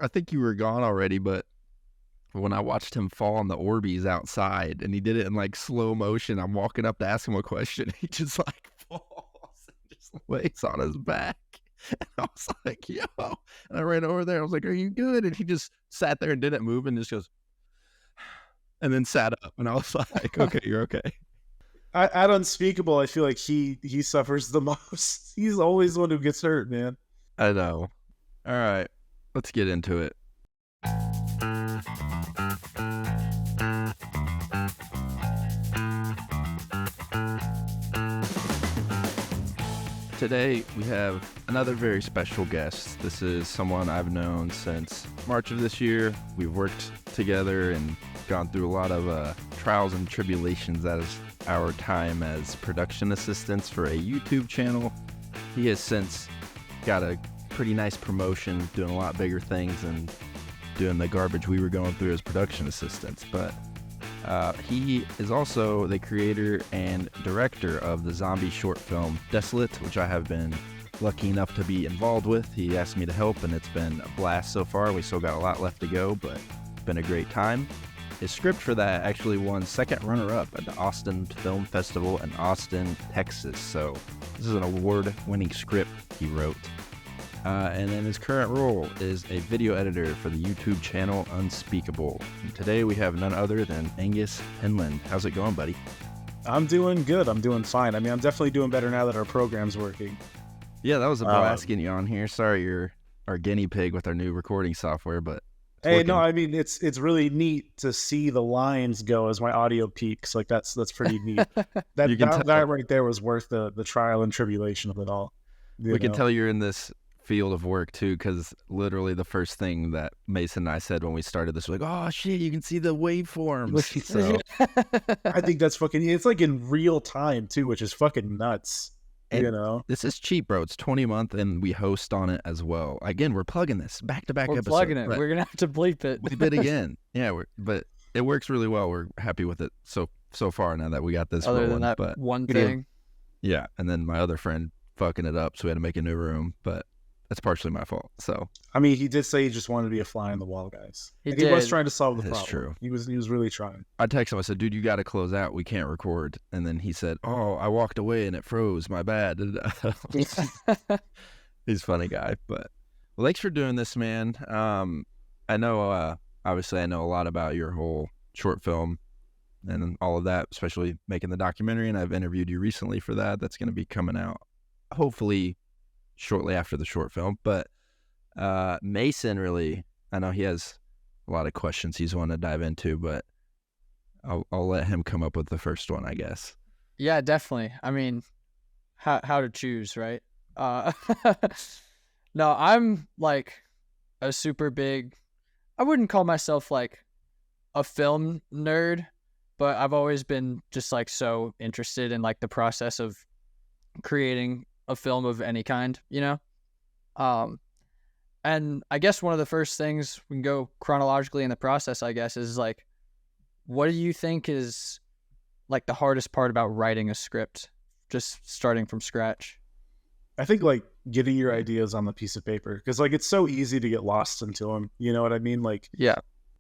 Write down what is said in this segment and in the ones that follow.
I think you were gone already, but when I watched him fall on the Orbeez outside and he did it in like slow motion, I'm walking up to ask him a question. He just like falls and just lays on his back. And I was like, yo. And I ran over there. I was like, are you good? And he just sat there and didn't move and just goes, and then sat up. And I was like, okay, you're okay. At Unspeakable, I feel like he suffers the most. He's always the one who gets hurt, man. I know. All right, let's get into it. Today, we have another very special guest. This is someone I've known since March of this year. We've worked together and gone through a lot of trials and tribulations as our time as production assistants for a YouTube channel. He has since got a pretty nice promotion, doing a lot bigger things and doing the garbage we were going through as production assistants. But he is also the creator and director of the zombie short film Desolate, which I have been lucky enough to be involved with. He asked me to help, and it's been a blast so far. We still got a lot left to go, but it's been a great time. His script for that actually won second runner-up at the Austin Film Festival in Austin, Texas. So this is an award-winning script he wrote. And then his current role is a video editor for the YouTube channel Unspeakable. And today we have none other than Angus Penland. How's it going, buddy? I'm doing good. I'm doing fine. I mean, I'm definitely doing better now that our program's working. Yeah, that was a blast getting you on here. Sorry you're our guinea pig with our new recording software, but hey, no, I mean it's really neat to see the lines go as my audio peaks. Like that's pretty neat. That right there was worth the trial and tribulation of it all. We can tell you're in this field of work too, because literally the first thing that Mason and I said when we started this was like, oh shit, you can see the waveforms. So I think that's fucking, it's like in real time too, which is fucking nuts. And this is cheap, bro. It's 20 a month and we host on it as well. Again, we're plugging this back-to-back episodes. We're plugging it. We're gonna have to bleep it. Bleep it again. Yeah, but it works really well. We're happy with it so far now that we got this other than that one thing. Yeah, and then my other friend fucking it up, so we had to make a new room, but that's partially my fault. So I mean, he did say he just wanted to be a fly on the wall, guys. He was trying to solve the problem. That's true. He was really trying. I texted him. I said, "Dude, you got to close out. We can't record." And then he said, "Oh, I walked away and it froze. My bad." He's a funny guy, but well, thanks for doing this, man. I know, obviously, I know a lot about your whole short film and all of that, especially making the documentary. And I've interviewed you recently for that. That's going to be coming out, hopefully, shortly after the short film. But Mason, really, I know he has a lot of questions he's wanting to dive into, but I'll let him come up with the first one, I guess. Yeah, definitely. I mean, how to choose, right? No, I'm like a super big, I wouldn't call myself like a film nerd, but I've always been just like so interested in like the process of creating a film of any kind, you know? And I guess one of the first things, we can go chronologically in the process, I guess, is like, what do you think is like the hardest part about writing a script, just starting from scratch? I think like getting your ideas on the piece of paper, because like it's so easy to get lost into them. You know what I mean? Like, yeah,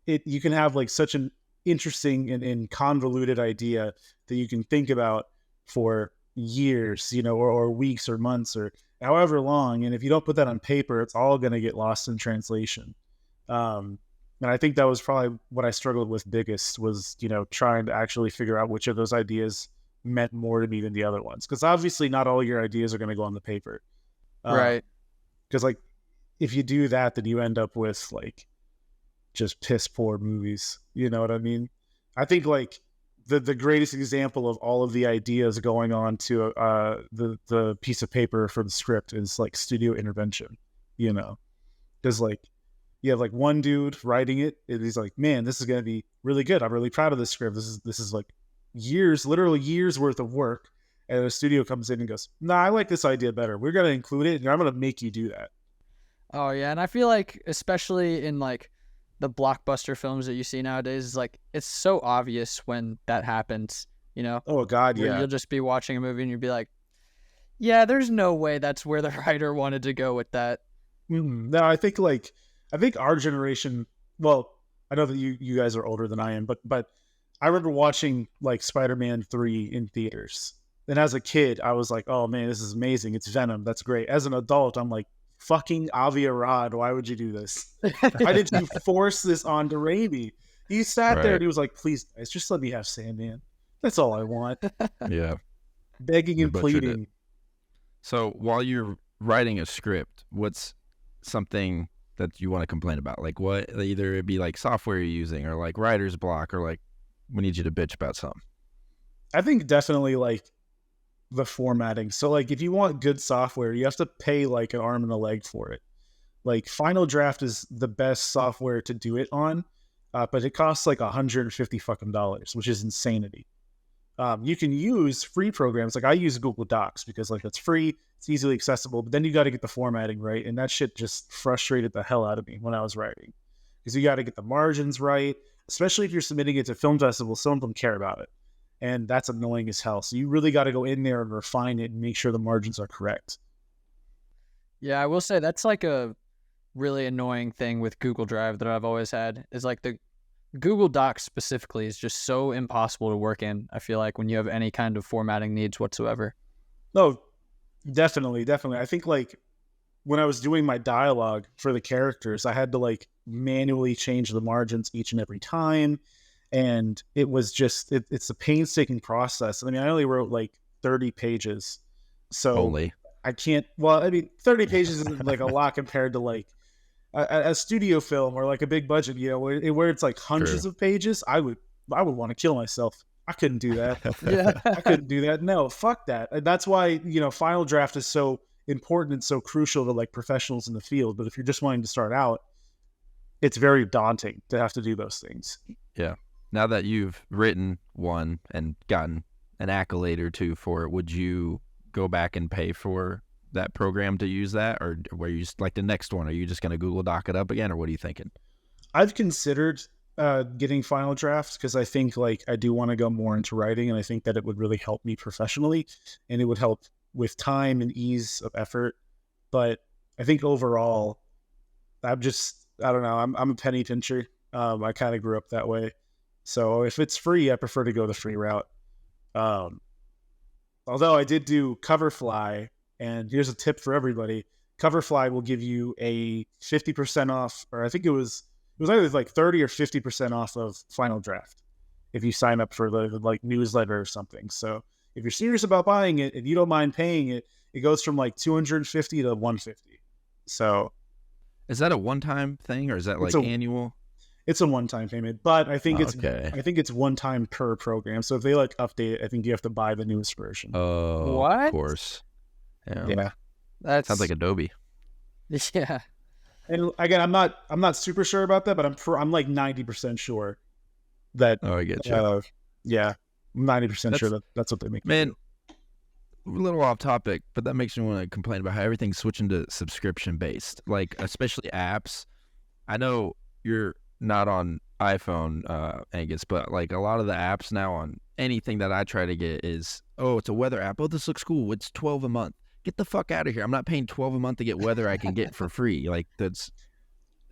you can have like such an interesting and convoluted idea that you can think about for years, you know, or weeks or months or however long. And if you don't put that on paper, it's all going to get lost in translation. And I think that was probably what I struggled with biggest was, you know, trying to actually figure out which of those ideas meant more to me than the other ones. Because obviously not all your ideas are going to go on the paper. Right. Because like if you do that, then you end up with like just piss poor movies. You know what I mean? I think like the greatest example of all of the ideas going on to the piece of paper for the script is like studio intervention, you know, because like you have like one dude writing it and he's like, man, this is going to be really good. I'm really proud of this script. This is like literally years worth of work. And the studio comes in and goes, nah, I like this idea better. We're going to include it and I'm going to make you do that. Oh yeah. And I feel like, especially in like the blockbuster films that you see nowadays, is like it's so obvious when that happens, you know? Oh God, yeah. You'll just be watching a movie and you'll be like, yeah, there's no way that's where the writer wanted to go with that. No, I think I think our generation, well, I know that you guys are older than I am, but I remember watching like Spider-Man 3 in theaters. And as a kid, I was like, oh man, this is amazing. It's Venom. That's great. As an adult, I'm like, fucking Avi Arad, why would you do this? Why did you force this onto Raimi? He sat there and he was like, please guys, just let me have Sandman. That's all I want. Yeah. Begging and butchered pleading. it. So while you're writing a script, what's something that you want to complain about? Like what, either it be like software you're using or like writer's block or like we need you to bitch about something. I think definitely like the formatting. So like if you want good software, you have to pay like an arm and a leg for it. Like Final Draft is the best software to do it on, but it costs like $150 fucking dollars, which is insanity. You can use free programs. Like I use Google Docs because like it's free, it's easily accessible, but then you got to get the formatting right. And that shit just frustrated the hell out of me when I was writing, because you got to get the margins right, especially if you're submitting it to film festivals. Some of them care about it, and that's annoying as hell. So you really got to go in there and refine it and make sure the margins are correct. Yeah, I will say that's like a really annoying thing with Google Drive that I've always had, is like the Google Docs specifically is just so impossible to work in, I feel like, when you have any kind of formatting needs whatsoever. No, definitely. I think like when I was doing my dialogue for the characters, I had to like manually change the margins each and every time. And it was just, it's a painstaking process. I mean, I only wrote like 30 pages. So Only. I can't, well, I mean, 30 pages isn't like a lot compared to like a studio film or like a big budget, you know, where it's like hundreds of pages. I would want to kill myself. I couldn't do that. Yeah. I couldn't do that. No, fuck that. And that's why, you know, Final Draft is so important and so crucial to like professionals in the field. But if you're just wanting to start out, it's very daunting to have to do those things. Yeah. Now that you've written one and gotten an accolade or two for it, would you go back and pay for that program to use that, or where you just like the next one? Are you just going to Google Doc it up again, or what are you thinking? I've considered getting Final Drafts because I think like I do want to go more into writing, and I think that it would really help me professionally, and it would help with time and ease of effort. But I think overall, I don't know. I'm a penny pincher. I kind of grew up that way, so if it's free, I prefer to go the free route. Although I did do Coverfly. And here's a tip for everybody. Coverfly will give you a 50% off, or I think it was either like 30 or 50% off of Final Draft if you sign up for the like newsletter or something. So if you're serious about buying it and you don't mind paying it, it goes from like 250 to 150. So is that a one-time thing, or is that like annual? It's a one-time payment, but I think okay. I think it's one time per program. So if they like update it, I think you have to buy the newest version. Oh, what? Of course. Yeah. That sounds like Adobe. Yeah. And again, I'm not super sure about that, but I'm like 90% sure that. Oh, I get you. Yeah, I'm 90% sure that's what they make. Man, a little off topic, but that makes me want to complain about how everything's switching to subscription based, like especially apps. I know you're not on iPhone, Angus, but like a lot of the apps now on anything that I try to get is, oh, it's a weather app. Oh, this looks cool. It's $12 a month. Get the fuck out of here. I'm not paying $12 a month to get weather I can get for free. Like that's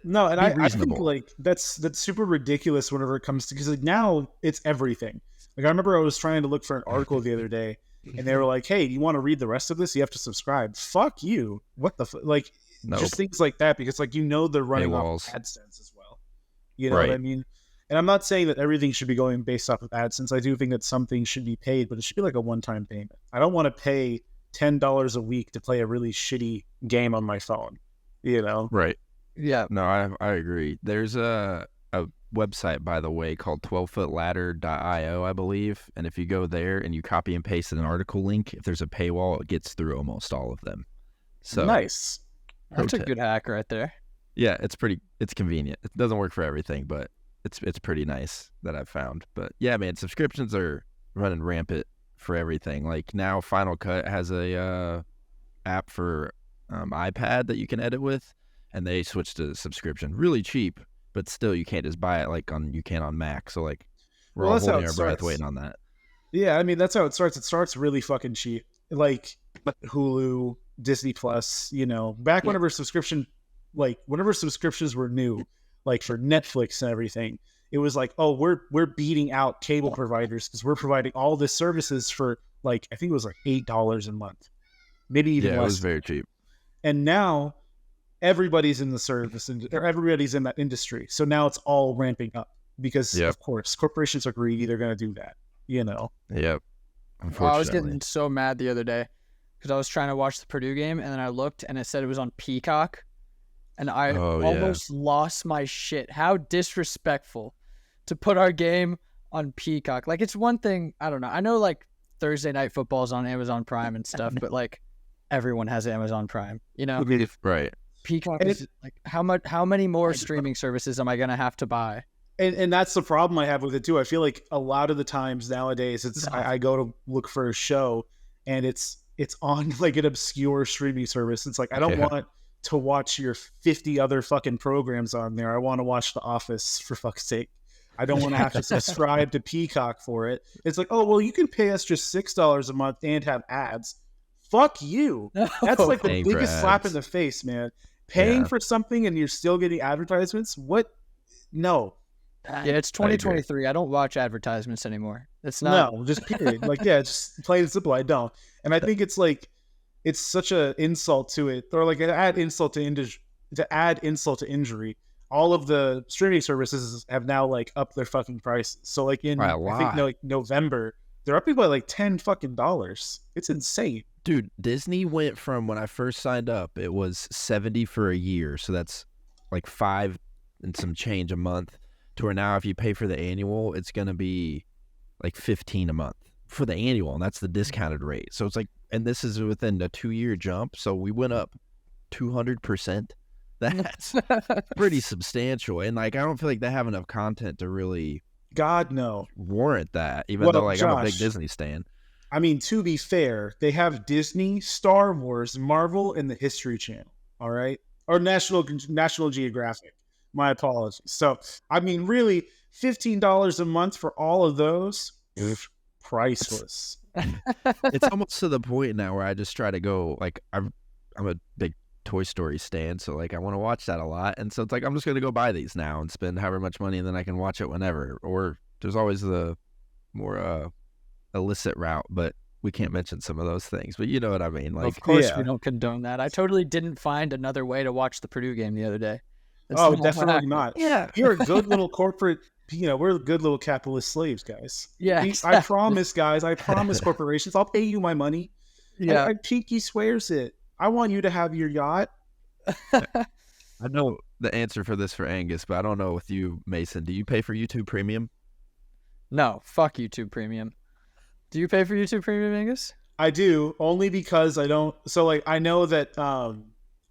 no, and I think like that's super ridiculous whenever it comes to, because like now it's everything. Like I remember I was trying to look for an article the other day, and they were like, "Hey, do you want to read the rest of this? You have to subscribe." Fuck you. What the like? Nope. Just things like that, because like they're running off of AdSense as well. You know what I mean? And I'm not saying that everything should be going based off of AdSense. I do think that some things should be paid, but it should be like a one-time payment. I don't want to pay $10 a week to play a really shitty game on my phone, you know? Right. Yeah. No, I agree. There's a website, by the way, called 12footladder.io, I believe. And if you go there and you copy and paste an article link, if there's a paywall, it gets through almost all of them. So nice. That's a good hack right there. Yeah, it's convenient. It doesn't work for everything, but it's pretty nice that I've found. But yeah, man, subscriptions are running rampant for everything. Like now Final Cut has a app for iPad that you can edit with, and they switched to subscription. Really cheap, but still you can't just buy it like you can on Mac. So like we're all holding our breath waiting on that. Yeah, I mean that's how it starts. It starts really fucking cheap. Like Hulu, Disney Plus, you know, back whenever subscription like whenever subscriptions were new, like for Netflix and everything, it was like, oh, we're beating out cable providers because we're providing all the services for like, I think it was like $8 a month, maybe even Yeah, less. it was very cheap. And now everybody's in the service and everybody's in that industry. So now it's all ramping up because of course corporations are greedy. They're going to do that, you know? Yep. Oh, I was getting so mad the other day because I was trying to watch the Purdue game and then I looked and it said it was on Peacock and I almost lost my shit. How disrespectful to put our game on Peacock. Like, it's one thing, I don't know. I know like Thursday Night Football is on Amazon Prime and stuff, but like everyone has Amazon Prime, you know? Right. Peacock is like, how many more streaming services am I going to have to buy? And that's the problem I have with it too. I feel like a lot of the times nowadays it's I go to look for a show and it's on like an obscure streaming service. It's like I don't want to watch your 50 other fucking programs on there. I want to watch The Office, for fuck's sake. I don't want to have to subscribe to Peacock for it. It's like, oh well, you can pay us just $6 a month and have ads. Fuck you. That's like the biggest slap in the face, man. Paying for something and you're still getting advertisements? What? No. Yeah, it's 2023. I don't watch advertisements anymore. It's not. No, just period. Like, yeah, just plain and simple. I don't. And I think it's like, it's such an insult to it. Or like add insult to injury. All of the streaming services have now like upped their fucking prices. So like I think like November, they're upping by like $10 fucking dollars. It's insane. Dude, Disney went from when I first signed up, it was $70 for a year. So that's like $5 and some change a month. To where now if you pay for the annual, it's going to be like $15 a month for the annual. And that's the discounted rate. So it's like, and this is within a 2-year jump. So we went up 200%. That's pretty substantial. And like, I don't feel like they have enough content to really warrant that, even though like Josh, I'm a big Disney stan. I mean, to be fair, they have Disney, Star Wars, Marvel, and the History Channel. All right. Or National Geographic. My apologies. So, I mean, really, $15 a month for all of those, priceless. It's almost to the point now where I just try to go, like, I'm a big Toy Story stan, so, like, I want to watch that a lot. And so it's like, I'm just going to go buy these now and spend however much money, and then I can watch it whenever. Or there's always the more illicit route, but we can't mention some of those things. But you know what I mean? Like, of course, we don't condone that. I totally didn't find another way to watch the Purdue game the other day. Definitely not. Yeah. You're a good little corporate, we're good little capitalist slaves, guys. Yeah. Exactly. I promise, guys. I promise corporations, I'll pay you my money. Yeah. I pinky swears it. I want you to have your yacht. I know the answer for this for Angus, but I don't know with you, Mason. Do you pay for YouTube Premium? No. Fuck YouTube Premium. Do you pay for YouTube Premium, Angus? I do, only because I don't. So, like, I know that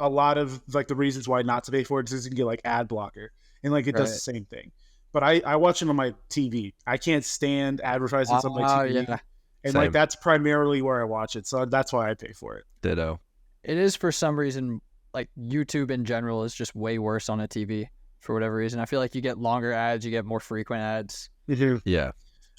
a lot of like the reasons why not to pay for it is you can get like ad blocker and like it does the same thing. But I watch it on my TV. I can't stand advertisements on my TV. Yeah. And like that's primarily where I watch it. So that's why I pay for it. Ditto. It is for some reason like YouTube in general is just way worse on a TV for whatever reason. I feel like you get longer ads, you get more frequent ads. You do. Yeah.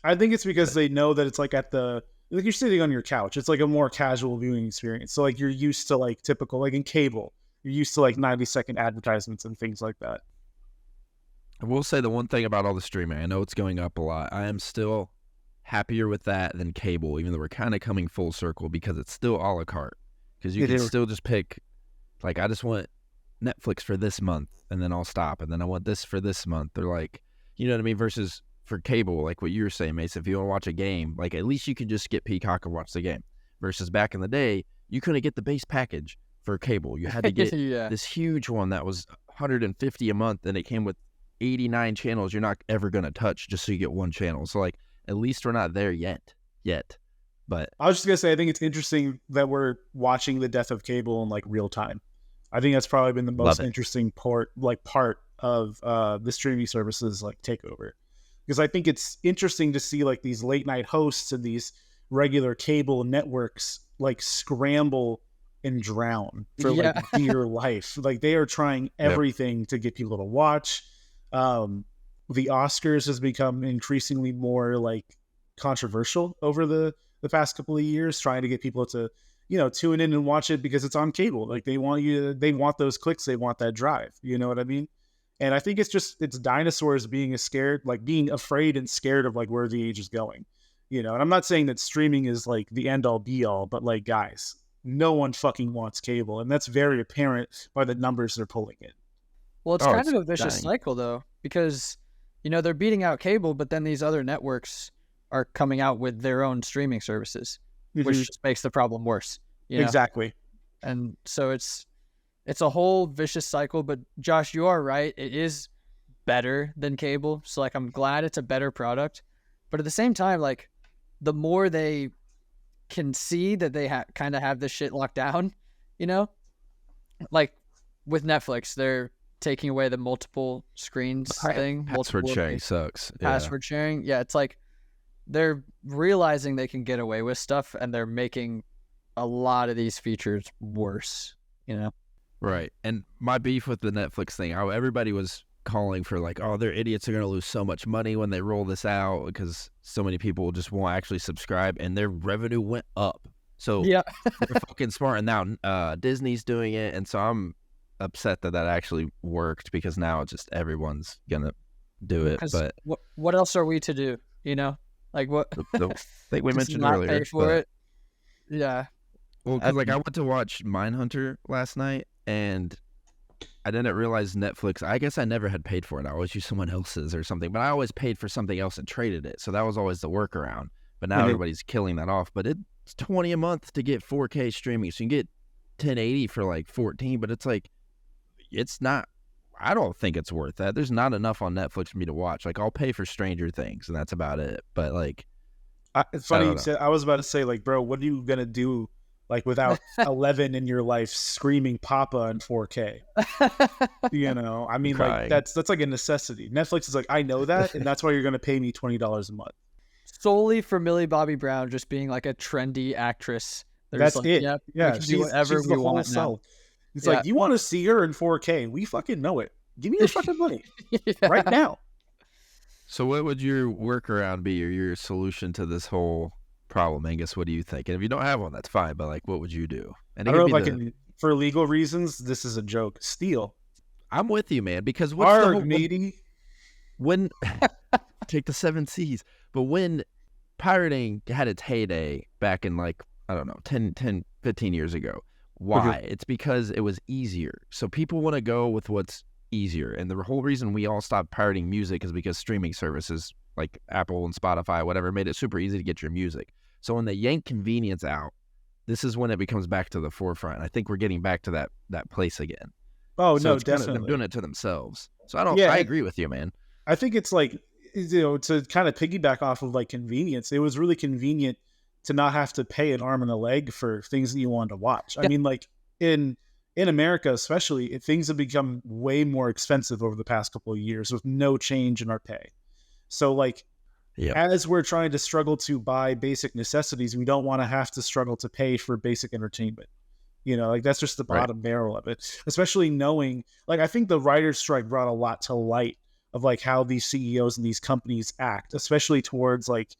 I think it's because they know that it's like like you're sitting on your couch. It's like a more casual viewing experience. So like you're used to like typical, like in cable, you're used to like 90-second advertisements and things like that. I will say the one thing about all the streaming, I know it's going up a lot. I am still happier with that than cable, even though we're kind of coming full circle because it's still a la carte. Because you can still just pick, like, I just want Netflix for this month, and then I'll stop, and then I want this for this month. They're like, you know what I mean? Versus for cable, like what you were saying, Mason, if you want to watch a game, like at least you can just get Peacock and watch the game. Versus back in the day, you couldn't get the base package for cable. You had to get this huge one that was $150 a month, and it came with 89 channels you're not ever going to touch just so you get one channel. So, like, at least we're not there yet. But I was just going to say, I think it's interesting that we're watching the death of cable in, like, real time. I think that's probably been the most interesting part of the streaming services, like, takeover. Because I think it's interesting to see, like, these late-night hosts and these regular cable networks, like, scramble and drown for, like, dear life. Like, they are trying everything to get people to watch. The Oscars has become increasingly more, like, controversial over the past couple of years, trying to get people to tune in and watch it because it's on cable. Like they want those clicks, they want that drive. You know what I mean? And I think it's dinosaurs being being afraid and scared of like where the age is going. And I'm not saying that streaming is like the end all be all, but like, guys, no one fucking wants cable. And that's very apparent by the numbers they're pulling in. Well, it's kind of a vicious cycle though, because, they're beating out cable, but then these other networks are coming out with their own streaming services, which just makes the problem worse. Exactly. And so it's a whole vicious cycle, but Josh, you are right. It is better than cable. So like, I'm glad it's a better product, but at the same time, like the more they can see that they kind of have this shit locked down, like with Netflix, they're taking away the multiple screens thing. Password sharing sucks. Password sharing. Yeah. It's like they're realizing they can get away with stuff and they're making a lot of these features worse, Right. And my beef with the Netflix thing, how everybody was calling for like, oh, they're idiots, are going to lose so much money when they roll this out because so many people just won't actually subscribe, and their revenue went up. So yeah, they're fucking smart. And now Disney's doing it. And so I'm upset that actually worked, because now it's just everyone's going to do it. But what else are we to do? Like what? I think we mentioned earlier. Pay for it. Yeah. Well, because like I went to watch Mindhunter last night, and I didn't realize Netflix. I guess I never had paid for it. I always used someone else's or something, but I always paid for something else and traded it. So that was always the workaround. But now everybody's killing that off. But it's $20 a month to get 4K streaming, so you can get 1080 for like 14. But it's like, it's not. I don't think it's worth that. There's not enough on Netflix for me to watch. Like I'll pay for Stranger Things, and that's about it. But like, it's funny you said. I was about to say, like, bro, what are you gonna do? Like without 11 in your life screaming Papa in 4K, I mean, like that's like a necessity. Netflix is like, I know that, and that's why you're going to pay me $20 a month solely for Millie Bobby Brown just being like a trendy actress. That's like, it. Yep, yeah, we can do whatever we want now. It's like, you want to see her in 4K? We fucking know it. Give me your fucking money right now. So, what would your workaround be, or your solution to this whole problem, Angus? What do you think? And if you don't have one, that's fine, but like, what would you do? And I don't know if I can, for legal reasons, this is a joke. Steal. I'm with you, man, because what's the whole, when take the 7 C's, but when pirating had its heyday back in like, I don't know, 10, 15 years ago, why? It's because it was easier. So people want to go with what's easier. And the whole reason we all stopped pirating music is because streaming services like Apple and Spotify, whatever, made it super easy to get your music. So when they yank convenience out, this is when it becomes back to the forefront. I think we're getting back to that place again. Oh, so no, definitely. They're doing it to themselves. So I agree with you, man. I think it's like, to kind of piggyback off of like convenience, it was really convenient to not have to pay an arm and a leg for things that you wanted to watch. I mean, like in America, especially, things have become way more expensive over the past couple of years with no change in our pay. So like, as we're trying to struggle to buy basic necessities, we don't want to have to struggle to pay for basic entertainment. Like that's just the bottom barrel of it, especially knowing, like, I think the writer's strike brought a lot to light of like how these CEOs and these companies act, especially towards like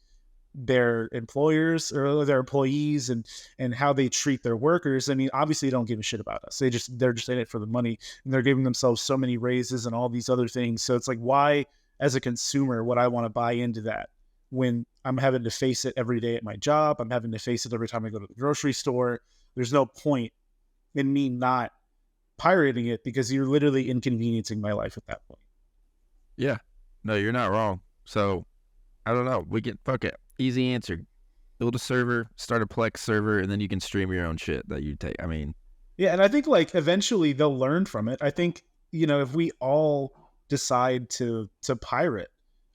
their employers or their employees and how they treat their workers. I mean, obviously they don't give a shit about us. They're just in it for the money, and they're giving themselves so many raises and all these other things. So it's like, why, as a consumer, would I want to buy into that when I'm having to face it every day at my job? I'm having to face it every time I go to the grocery store. There's no point in me not pirating it, because you're literally inconveniencing my life at that point. Yeah. No, you're not wrong. So I don't know. We can fuck it. Easy answer. Build a server, start a Plex server, and then you can stream your own shit that you take. I mean, yeah. And I think like eventually they'll learn from it. I think, if we all decide to pirate,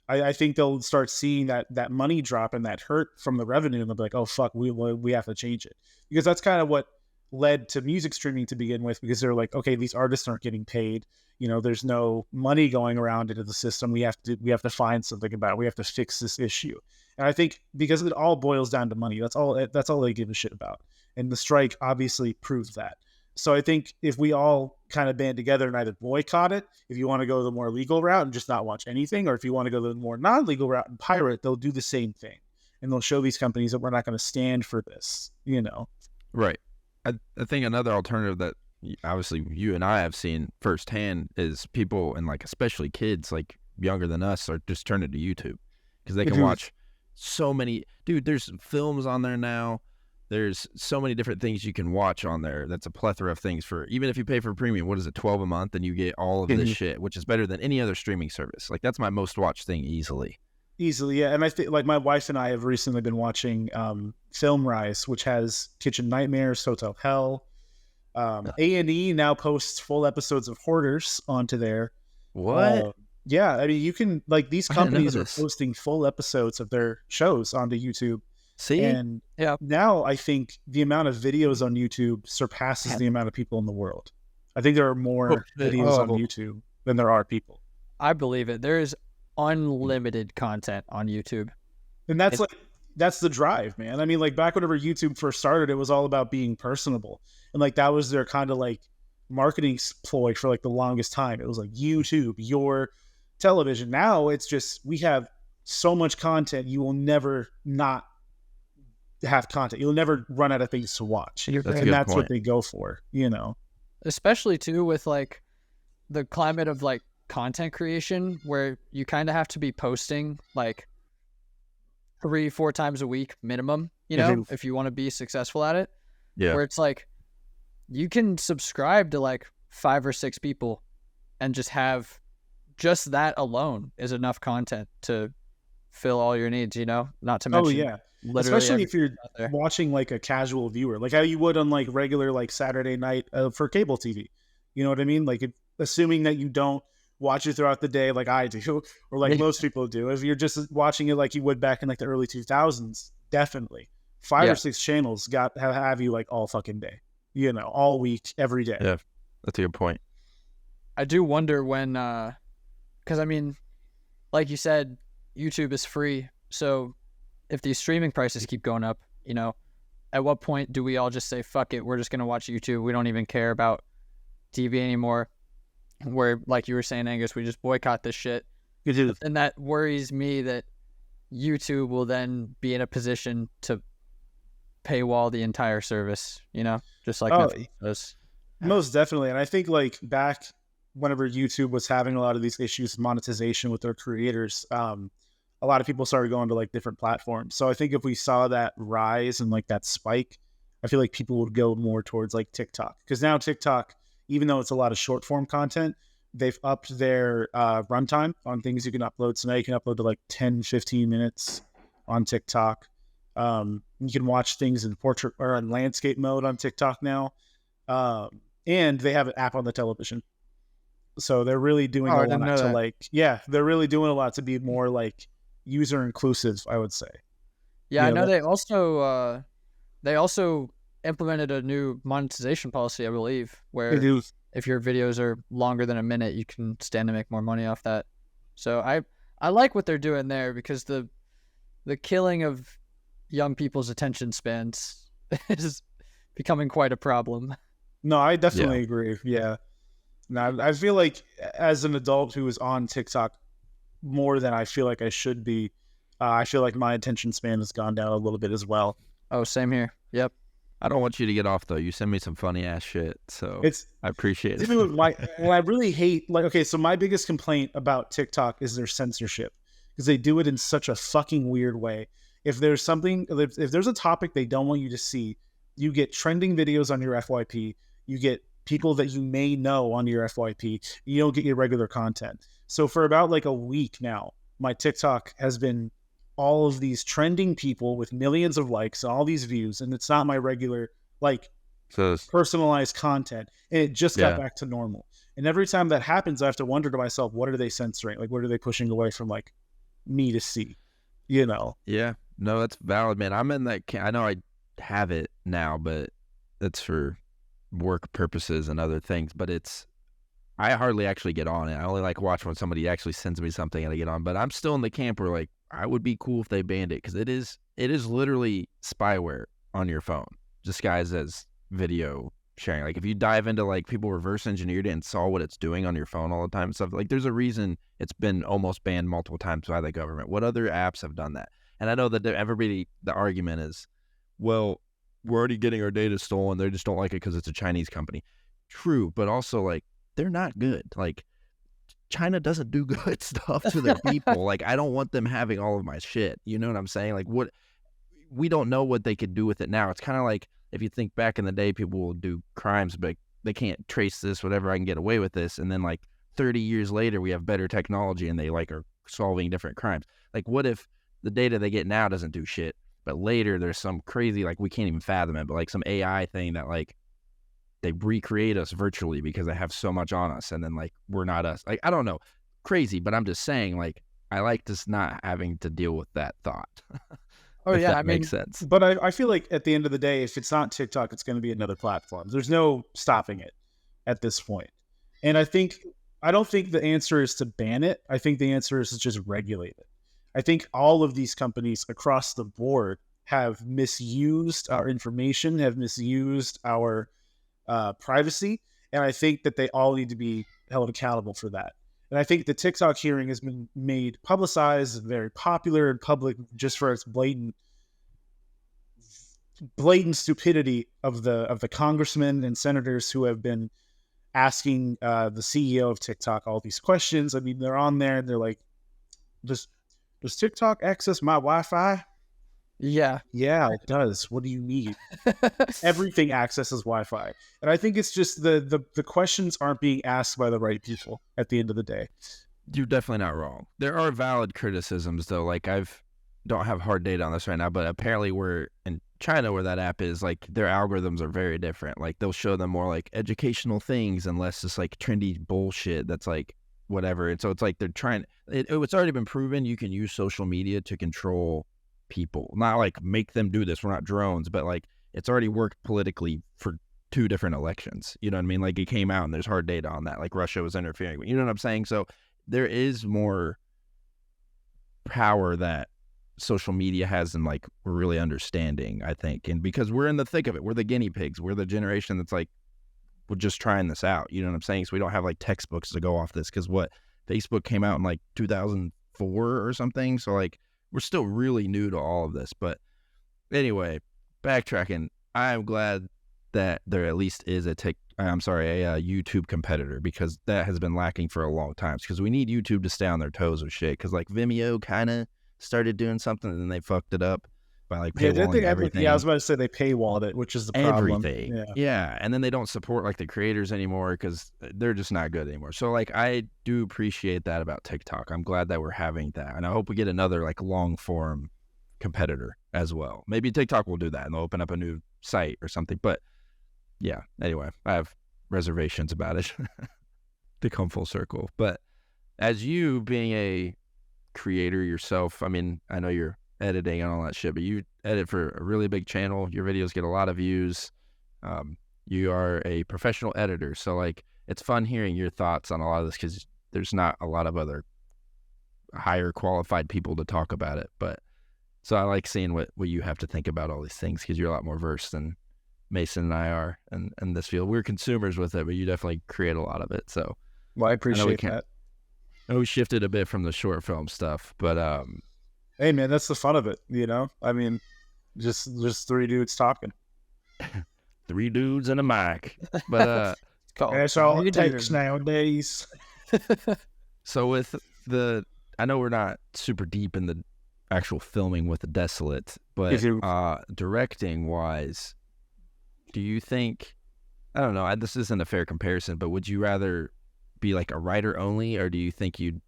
I think they'll start seeing that money drop and that hurt from the revenue, and they'll be like, oh fuck, we have to change it. Because that's kind of what led to music streaming to begin with, because they're like, okay, these artists aren't getting paid. There's no money going around into the system. We have to find something about it. We have to fix this issue. And I think because it all boils down to money, that's all they give a shit about. And the strike obviously proved that. So I think if we all kind of band together and either boycott it, if you want to go the more legal route and just not watch anything, or if you want to go the more non-legal route and pirate, they'll do the same thing. And they'll show these companies that we're not going to stand for this, Right. I think another alternative that obviously you and I have seen firsthand is people, and like especially kids like younger than us, are just turning to YouTube because they can watch so many. Dude, there's films on there now. There's so many different things you can watch on there. That's a plethora of things for, even if you pay for premium, what is it, 12 a month, and you get all of this shit, which is better than any other streaming service. Like that's my most watched thing easily. Easily, yeah. And I think like my wife and I have recently been watching Film Rise, which has Kitchen Nightmares, Hotel Hell. A&E now posts full episodes of Hoarders onto there. What? Yeah, I mean, you can, like, these companies are this. posting full episodes of their shows onto YouTube. See? And now I think the amount of videos on YouTube surpasses the amount of people in the world. I think there are more videos on YouTube than there are people. I believe it. There is unlimited content on YouTube. And that's the drive, man. I mean, like back whenever YouTube first started, it was all about being personable. And like that was their kind of like marketing ploy for like the longest time. It was like YouTube, your television. Now it's just, we have so much content, you will never not have content. You'll never run out of things to watch. That's what they go for, you know. Especially too with like the climate of like content creation where you kind of have to be posting like 3-4 times a week minimum, you know, if you want to be successful at it. Yeah. Where it's like you can subscribe to like 5 or 6 people and just have just that alone is enough content to fill all your needs, you know, not to mention especially if you're watching like a casual viewer, like how you would on like regular like Saturday night for cable TV. You know what I mean? Like assuming that you don't watch it throughout the day like I do, or like most people do. If you're just watching it like you would back in like the early 2000s, definitely 5 or 6 channels have you like all fucking day, you know, all week, every day. Yeah, that's a good point. I do wonder when, because I mean, like you said, YouTube is free. So if these streaming prices keep going up, you know, at what point do we all just say, fuck it, we're just going to watch YouTube. We don't even care about TV anymore. Where, like you were saying, Angus, we just boycott this shit. And that worries me that YouTube will then be in a position to paywall the entire service, you know, just like Netflix does. Most definitely. And I think like back whenever YouTube was having a lot of these issues with monetization with their creators, a lot of people started going to like different platforms. So I think if we saw that rise and like that spike, I feel like people would go more towards like TikTok, because now TikTok, even though it's a lot of short form content, they've upped their runtime on things you can upload. So now you can upload to like 10, 15 minutes on TikTok. You can watch things in portrait or in landscape mode on TikTok now. And they have an app on the television. So they're really doing a lot to like, they're really doing a lot to be more like user inclusive, I would say. Yeah, I know they also implemented a new monetization policy, I believe, where if your videos are longer than a minute, you can stand to make more money off that. So I like what they're doing there, because the killing of young people's attention spans is becoming quite a problem. No, I definitely agree. Yeah. Now, I feel like as an adult who is on TikTok more than I feel like I should be, I feel like my attention span has gone down a little bit as well. Oh, same here. Yep. I don't want you to get off though. You send me some funny ass shit, so I appreciate it. What I really hate, like, okay, so my biggest complaint about TikTok is their censorship, because they do it in such a fucking weird way. If there's a topic they don't want you to see, you get trending videos on your FYP. You get people that you may know on your FYP. You don't get your regular content. So for about like a week now, my TikTok has been all of these trending people with millions of likes and all these views, and it's not my regular like personalized content. And it just got back to normal. And every time that happens, I have to wonder to myself, what are they censoring? Like, what are they pushing away from like me to see? You know? Yeah, no, that's valid, man. I'm in that. I know I have it now, but that's for work purposes and other things. But I hardly actually get on it. I only like watch when somebody actually sends me something and I get on. But I'm still in the camp where like I would be cool if they banned it, because it is literally spyware on your phone disguised as video sharing. Like if you dive into like people reverse engineered it and saw what it's doing on your phone all the time and stuff, like there's a reason it's been almost banned multiple times by the government. What other apps have done that? And I know that the argument is, well, we're already getting our data stolen. They just don't like it because it's a Chinese company. True, but also like they're not good. Like China doesn't do good stuff to their people. Like I don't want them having all of my shit. You know what I'm saying? Like what we don't know what they could do with it now. It's kind of like if you think back in the day, people will do crimes, but they can't trace this, whatever, I can get away with this. And then like 30 years later, we have better technology and they like are solving different crimes. Like what if the data they get now doesn't do shit, but later there's some crazy, like we can't even fathom it, but like some AI thing that like they recreate us virtually because they have so much on us and then like we're not us. Like, I don't know, crazy, but I'm just saying like, I like just not having to deal with that thought. Oh if yeah, that I mean, makes sense. But I feel like at the end of the day, if it's not TikTok, it's going to be another platform. There's no stopping it at this point. And I don't think the answer is to ban it. I think the answer is to just regulate it. I think all of these companies across the board have misused our information, have misused our privacy. And I think that they all need to be held accountable for that. And I think the TikTok hearing has been made publicized, very popular and public just for its blatant stupidity of the congressmen and senators who have been asking the CEO of TikTok all these questions. I mean, they're on there and they're like, does TikTok access my Wi-Fi? yeah. Yeah, it does. What do you need? Everything accesses Wi-Fi. And I think it's just the questions aren't being asked by the right people at the end of the day. You're definitely not wrong. There are valid criticisms though. Like don't have hard data on this right now, but apparently we're in China where that app is, like their algorithms are very different. Like they'll show them more like educational things and less just like trendy bullshit that's like whatever. And so it's like they're trying, it's already been proven you can use social media to control people, not like make them do this. We're not drones, but like it's already worked politically for 2 different elections. You know what I mean? Like it came out and there's hard data on that. Like Russia was interfering. You know what I'm saying? So there is more power that social media has and like we're really understanding, I think. And because we're in the thick of it, we're the guinea pigs. We're the generation that's like, we're just trying this out. You know what I'm saying? So we don't have like textbooks to go off this because what Facebook came out in like 2004 or something. So like we're still really new to all of this. But anyway, backtracking, I'm glad that there at least is a YouTube competitor because that has been lacking for a long time. Because we need YouTube to stay on their toes with shit. Because like Vimeo kind of started doing something and then they fucked it up by like paywalling everything. Yeah, I was about to say they paywalled it, which is the problem. Everything. Yeah. And then they don't support like the creators anymore because they're just not good anymore. So like I do appreciate that about TikTok. I'm glad that we're having that. And I hope we get another like long form competitor as well. Maybe TikTok will do that and they'll open up a new site or something. But yeah, anyway, I have reservations about it to come full circle. But as you being a creator yourself, I mean, I know you're editing and all that shit, but you edit for a really big channel. Your videos get a lot of views. You are a professional editor. So like, it's fun hearing your thoughts on a lot of this because there's not a lot of other higher qualified people to talk about it. But so I like seeing what you have to think about all these things because you're a lot more versed than Mason and I are in this field. We're consumers with it, but you definitely create a lot of it. So well, I appreciate that. I know we shifted a bit from the short film stuff, but hey man, that's the fun of it, you know? I mean, just 3 dudes talking. 3 dudes and a mic. But that's all it takes nowadays. So with I know we're not super deep in the actual filming with the Desolate, but directing wise, do you think, I don't know, this isn't a fair comparison, but would you rather be like a writer only, or do you think you'd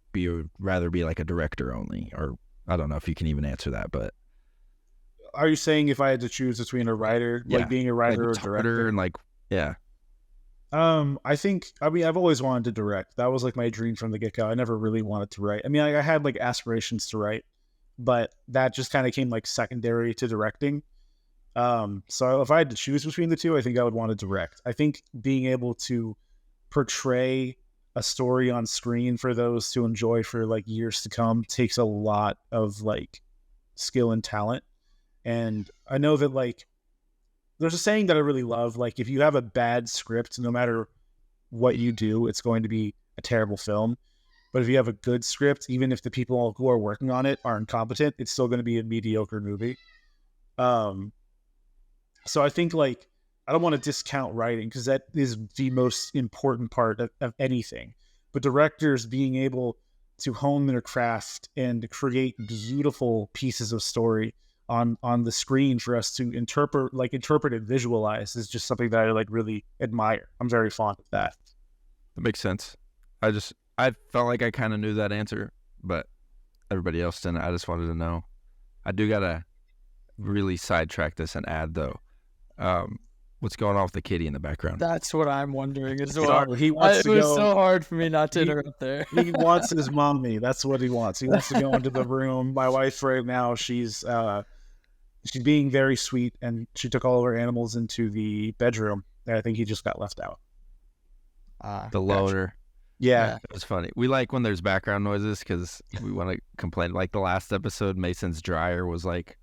rather be like a director only? Or I don't know if you can even answer that, but are you saying if I had to choose between a writer, like being a writer or director? And like, yeah. I mean, I've always wanted to direct. That was like my dream from the get-go. I never really wanted to write. I mean, I had like aspirations to write, but that just kind of came like secondary to directing. So if I had to choose between the two, I think I would want to direct. I think being able to portray a story on screen for those to enjoy for like years to come takes a lot of like skill and talent. And I know that like there's a saying that I really love, like if you have a bad script, no matter what you do, it's going to be a terrible film. But if you have a good script, even if the people who are working on it are incompetent, it's still going to be a mediocre movie. So I think like I don't want to discount writing because that is the most important part of anything. But directors being able to hone their craft and to create beautiful pieces of story on the screen for us to interpret and visualize is just something that I like really admire. I'm very fond of that. That makes sense. I felt like I kind of knew that answer, but everybody else didn't. I just wanted to know. I do gotta really sidetrack this and add though. What's going on with the kitty in the background? That's what I'm wondering as well. He wants to it was go. so hard for me not to interrupt there. He wants his mommy. That's what he wants. He wants to go into the room. My wife right now, she's being very sweet, and she took all of her animals into the bedroom. And I think he just got left out. The loader. Yeah. It was funny. We like when there's background noises because we want to complain. Like the last episode, Mason's dryer was like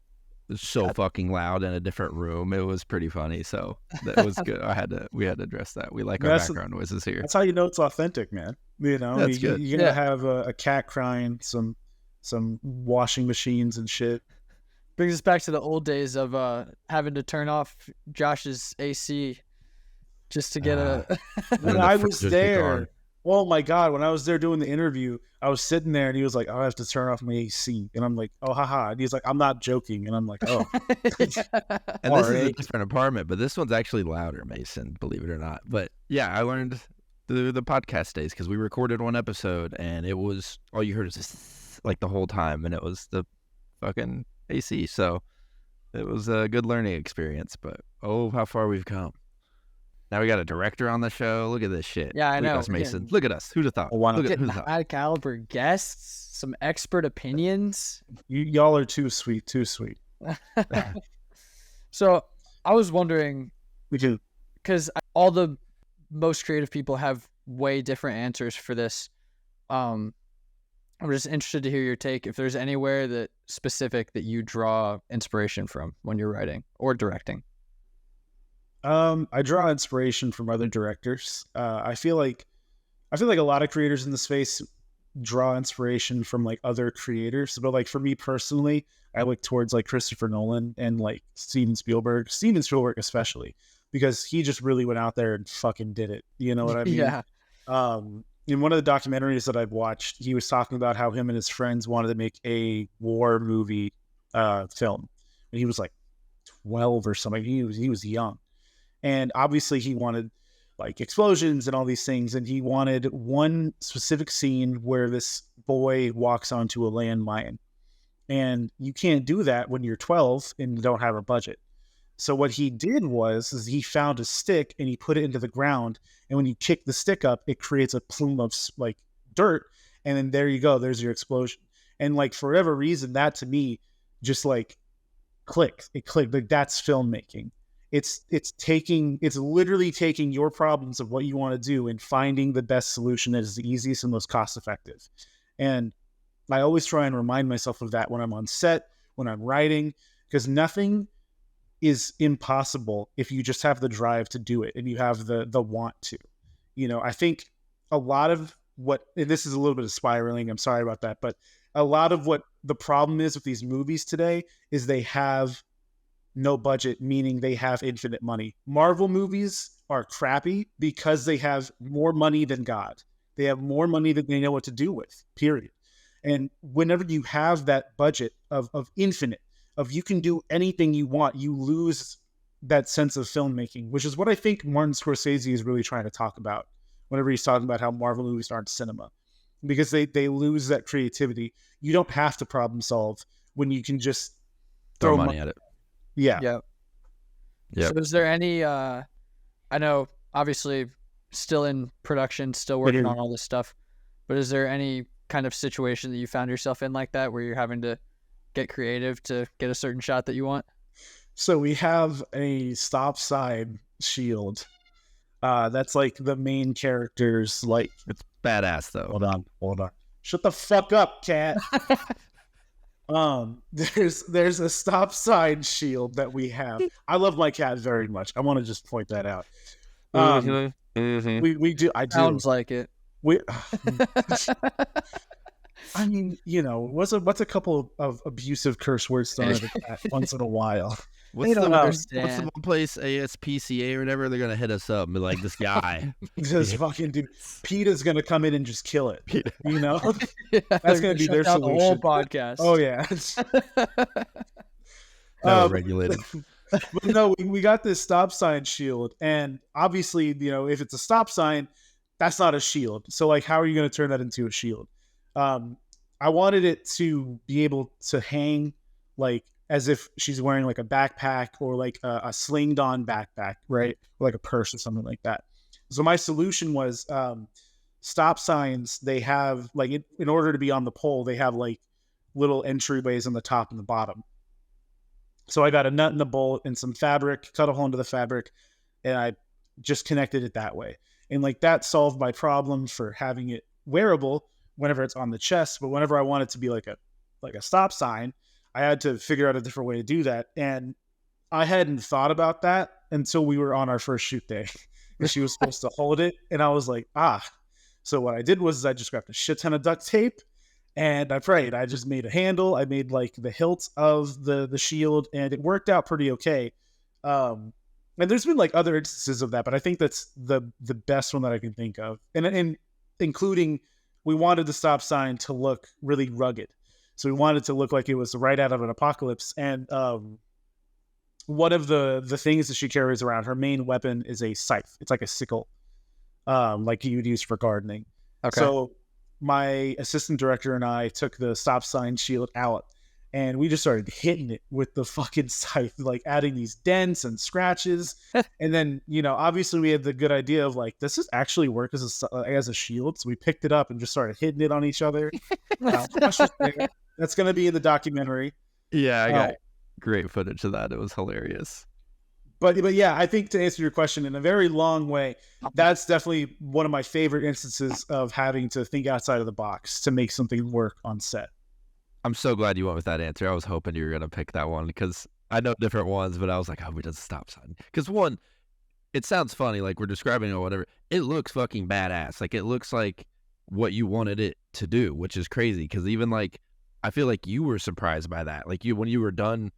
so fucking loud in a different room. It was pretty funny. So that was good. We had to address that. We like our background noises here. That's how you know it's authentic, man. You know, that's good. You're gonna have a cat crying, some washing machines and shit. Brings us back to the old days of having to turn off Josh's AC just to get when I was there. Oh my God, when I was there doing the interview, I was sitting there and he was like, I have to turn off my AC. And I'm like, oh, haha. And he's like, I'm not joking. And I'm like, oh. And this is a different apartment, but this one's actually louder, Mason, believe it or not. But yeah, I learned through the podcast days because we recorded one episode and it was, all you heard is just like the whole time. And it was the fucking AC. So it was a good learning experience. But oh, how far we've come. Now we got a director on the show. Look at this shit. Yeah, I know. Look at us, Mason. Look at us. Who'd have thought? Getting high caliber guests, some expert opinions. Y'all are too sweet, too sweet. So I was wondering. We do. Because all the most creative people have way different answers for this. I'm just interested to hear your take. If there's anywhere that specific that you draw inspiration from when you're writing or directing. I draw inspiration from other directors. I feel like a lot of creators in the space draw inspiration from like other creators. But like for me personally, I look towards like Christopher Nolan and like Steven Spielberg especially, because he just really went out there and fucking did it. You know what I mean? Yeah. In one of the documentaries that I've watched, he was talking about how him and his friends wanted to make a war movie film. And he was like 12 or something. He was young. And obviously he wanted like explosions and all these things. And he wanted one specific scene where this boy walks onto a landmine. And you can't do that when you're 12 and you don't have a budget. So what he did is he found a stick and he put it into the ground. And when you kick the stick up, it creates a plume of like dirt. And then there you go. There's your explosion. And like for whatever reason, that to me just like clicked. It clicked. Like that's filmmaking. It's literally taking your problems of what you want to do and finding the best solution that is the easiest and most cost effective. And I always try and remind myself of that when I'm on set, when I'm writing, because nothing is impossible if you just have the drive to do it and you have the want to. You know, I think a lot of what, and this is a little bit of spiraling, I'm sorry about that, but a lot of what the problem is with these movies today is they have no budget, meaning they have infinite money. Marvel movies are crappy because they have more money than God. They have more money than they know what to do with, period. And whenever you have that budget of infinite, of you can do anything you want, you lose that sense of filmmaking, which is what I think Martin Scorsese is really trying to talk about whenever he's talking about how Marvel movies aren't cinema. Because they lose that creativity. You don't have to problem solve when you can just throw money at it. Yeah. Yeah. Yep. So is there any, I know obviously still in production, still working on all this stuff, but is there any kind of situation that you found yourself in like that where you're having to get creative to get a certain shot that you want? So we have a stop side shield. That's like the main character's like. It's badass though. Hold on. Shut the fuck up, cat. There's a stop sign shield that we have. I love my cat very much. I want to just point that out. We do. I do. Sounds like it. I mean, you know, what's a couple of abusive curse words thrown at a cat once in a while? They don't what's understand. the one place, ASPCA or whatever? They're gonna hit us up and be like, this guy. This fucking dude, PETA's gonna come in and just kill it. You know, Yeah, that's gonna be their shut down the whole solution. podcast. Oh yeah. Never regulated. But no, we got this stop sign shield, and obviously, you know, if it's a stop sign, that's not a shield. So like, how are you going to turn that into a shield? I wanted it to be able to hang like as if she's wearing like a backpack or like a slinged on backpack, right? Or like a purse or something like that. So my solution was stop signs. They have like, in order to be on the pole, they have like little entryways on the top and the bottom. So I got a nut in the bolt and some fabric, cut a hole into the fabric, and I just connected it that way. And like that solved my problem for having it wearable whenever it's on the chest. But whenever I want it to be like a stop sign, I had to figure out a different way to do that. And I hadn't thought about that until we were on our first shoot day. And she was supposed to hold it. And I was like, So what I did was I just grabbed a shit ton of duct tape. And I prayed. I just made a handle. I made like the hilt of the shield, and it worked out pretty okay. And there's been like other instances of that, but I think that's the best one that I can think of. And including, we wanted the stop sign to look really rugged, so we wanted it to look like it was right out of an apocalypse. And one of the things that she carries around, her main weapon is a scythe. It's like a sickle, like you would use for gardening. Okay. So my assistant director and I took the stop sign shield out, and we just started hitting it with the fucking scythe, like adding these dents and scratches. And then, you know, obviously we had the good idea of like, does this actually work as a shield? So we picked it up and just started hitting it on each other. That's going to be in the documentary. Yeah, I got great footage of that. It was hilarious. But yeah, I think to answer your question in a very long way, that's definitely one of my favorite instances of having to think outside of the box to make something work on set. I'm so glad you went with that answer. I was hoping you were going to pick that one because I know different ones, but I was like, we does a stop sign. Because one, it sounds funny, like we're describing it or whatever. It looks fucking badass. Like it looks like what you wanted it to do, which is crazy. Because even like, I feel like you were surprised by that. Like when you were done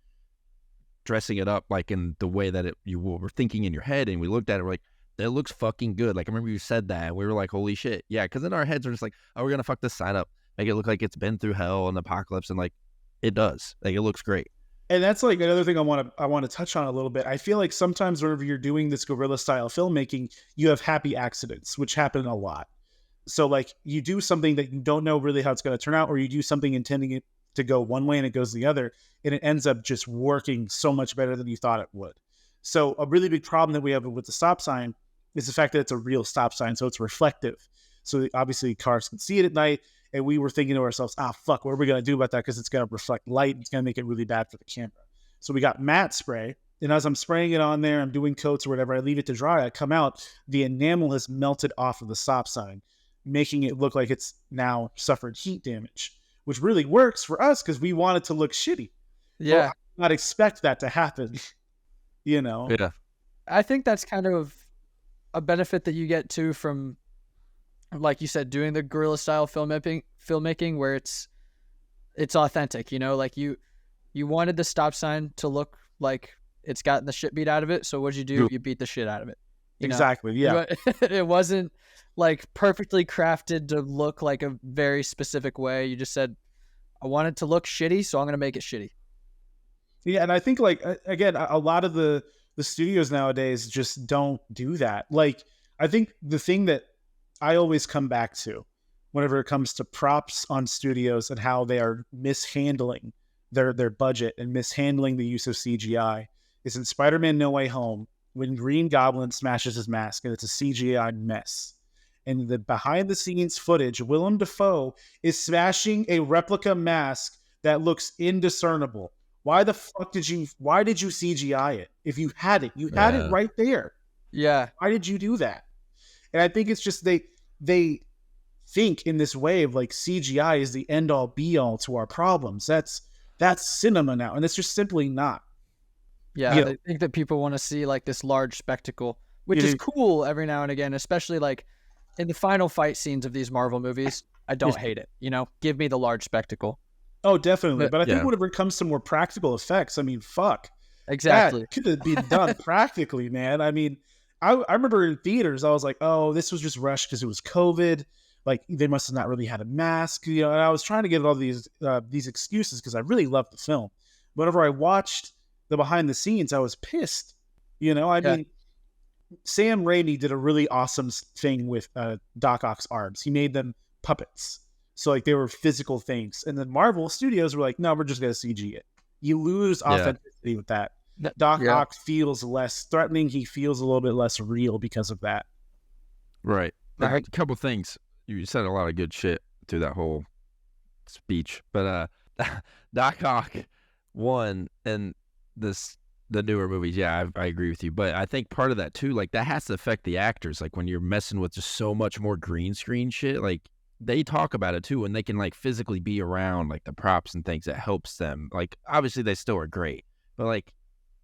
dressing it up like in the way that you were thinking in your head, and we looked at it, we're like, that looks fucking good. Like I remember you said that, and we were like, holy shit. Yeah, because in our heads we're just like, oh, we're gonna fuck this sign up, make it look like it's been through hell and apocalypse, and like it does. Like it looks great. And that's like another thing I want to touch on a little bit. I feel like sometimes whenever you're doing this guerrilla style filmmaking, you have happy accidents, which happen a lot. So like you do something that you don't know really how it's going to turn out, or you do something intending it to go one way and it goes the other, and it ends up just working so much better than you thought it would. So a really big problem that we have with the stop sign is the fact that it's a real stop sign, so it's reflective. So obviously cars can see it at night, and we were thinking to ourselves, fuck, what are we going to do about that? Because it's going to reflect light. It's going to make it really bad for the camera. So we got matte spray, and as I'm spraying it on there, I'm doing coats or whatever, I leave it to dry, I come out, the enamel has melted off of the stop sign, making it look like it's now suffered heat damage, which really works for us because we want it to look shitty. Yeah. Well, I did not expect that to happen, you know? Yeah. I think that's kind of a benefit that you get too from, like you said, doing the guerrilla style filmmaking where it's authentic, you know, like you wanted the stop sign to look like it's gotten the shit beat out of it. So what'd you do? You beat the shit out of it. Exactly. Yeah. It wasn't like perfectly crafted to look like a very specific way. You just said, I want it to look shitty, so I'm going to make it shitty. Yeah. And I think like, again, a lot of the studios nowadays just don't do that. Like, I think the thing that I always come back to whenever it comes to props on studios and how they are mishandling their budget and mishandling the use of CGI is in Spider-Man No Way Home, when Green Goblin smashes his mask and it's a CGI mess. And the behind the scenes footage, Willem Dafoe is smashing a replica mask that looks indiscernible. Why the fuck did you CGI it? If you had it, had it right there. Yeah. Why did you do that? And I think it's just they think in this way of like CGI is the end all be all to our problems. That's cinema now, and it's just simply not. Yeah, I think that people want to see like this large spectacle, which is cool every now and again, especially like in the final fight scenes of these Marvel movies. I don't hate it. You know, give me the large spectacle. Oh, definitely. But I think whenever it comes to more practical effects, I mean, fuck. Exactly. That could have been done practically, man. I mean, I remember in theaters, I was like, oh, this was just rushed because it was COVID. Like they must have not really had a mask, you know. And I was trying to get all these excuses because I really loved the film. Whenever I watched the behind the scenes, I was pissed. You know, I Yeah. mean, Sam Raimi did a really awesome thing with Doc Ock's arms. He made them puppets, so like they were physical things. And then Marvel Studios were like, no, we're just gonna CG it. You lose Yeah. authenticity with that. Doc Yeah. Ock feels less threatening. He feels a little bit less real because of that. Right. Right. A couple things. You said a lot of good shit through that whole speech, but Doc Ock one and the newer movies. Yeah, I agree with you, but I think part of that too, like that has to affect the actors. Like when you're messing with just so much more green screen shit, like they talk about it too, and they can like physically be around like the props and things that helps them. Like obviously they still are great, but like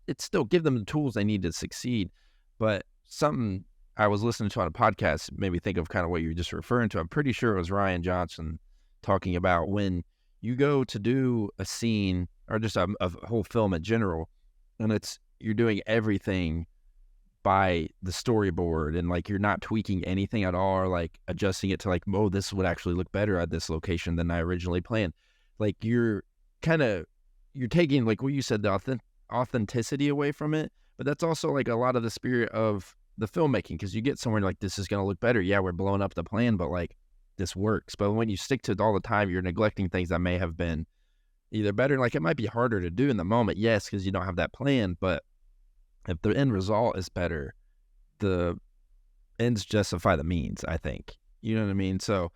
it's still give them the tools they need to succeed. But something I was listening to on a podcast made me think of kind of what you were just referring to. I'm pretty sure it was Ryan Johnson talking about when you go to do a scene or just a whole film in general, and you're doing everything by the storyboard and like you're not tweaking anything at all or like adjusting it to like, oh, this would actually look better at this location than I originally planned. Like you're taking like what you said, the authenticity away from it, but that's also like a lot of the spirit of the filmmaking, because you get somewhere like this is going to look better. Yeah, we're blowing up the plan, but like this works. But when you stick to it all the time, you're neglecting things that may have been either better. Like it might be harder to do in the moment, yes, because you don't have that plan. But if the end result is better, the ends justify the means, I think. You know what I mean? So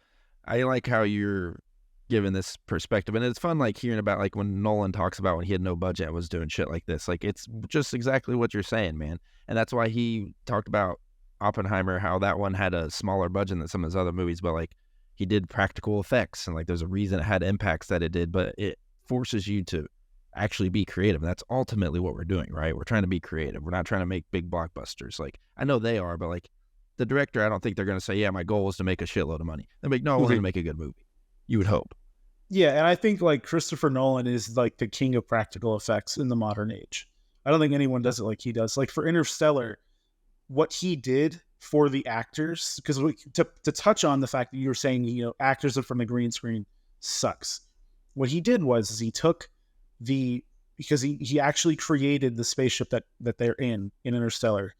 I like how you're giving this perspective, and it's fun like hearing about like when Nolan talks about when he had no budget and was doing shit like this. Like it's just exactly what you're saying, man. And that's why he talked about Oppenheimer, how that one had a smaller budget than some of his other movies, but like he did practical effects and like there's a reason it had impacts that it did, but it forces you to actually be creative. And that's ultimately what we're doing, right? We're trying to be creative. We're not trying to make big blockbusters. Like I know they are, but like the director, I don't think they're going to say, yeah, my goal is to make a shitload of money. They're like, no, I want to make a good movie. You would hope. Yeah, and I think like Christopher Nolan is like the king of practical effects in the modern age. I don't think anyone does it like he does. Like for Interstellar, what he did for the actors, because to touch on the fact that you were saying, you know, actors from the green screen sucks. What he did was he took because he actually created the spaceship that they're in Interstellar,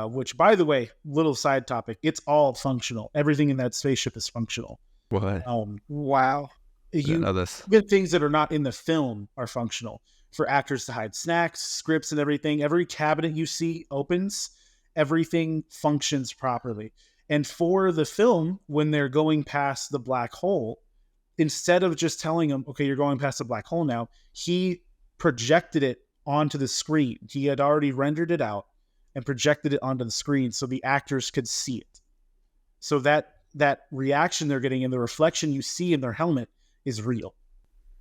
which by the way, little side topic, it's all functional. Everything in that spaceship is functional. What? Wow. Good things that are not in the film are functional for actors to hide snacks, scripts, and everything. Every cabinet you see opens, everything functions properly. And for the film, when they're going past the black hole, instead of just telling them, okay, you're going past the black hole now, he projected it onto the screen. He had already rendered it out and projected it onto the screen so the actors could see it. So that reaction they're getting and the reflection you see in their helmet is real.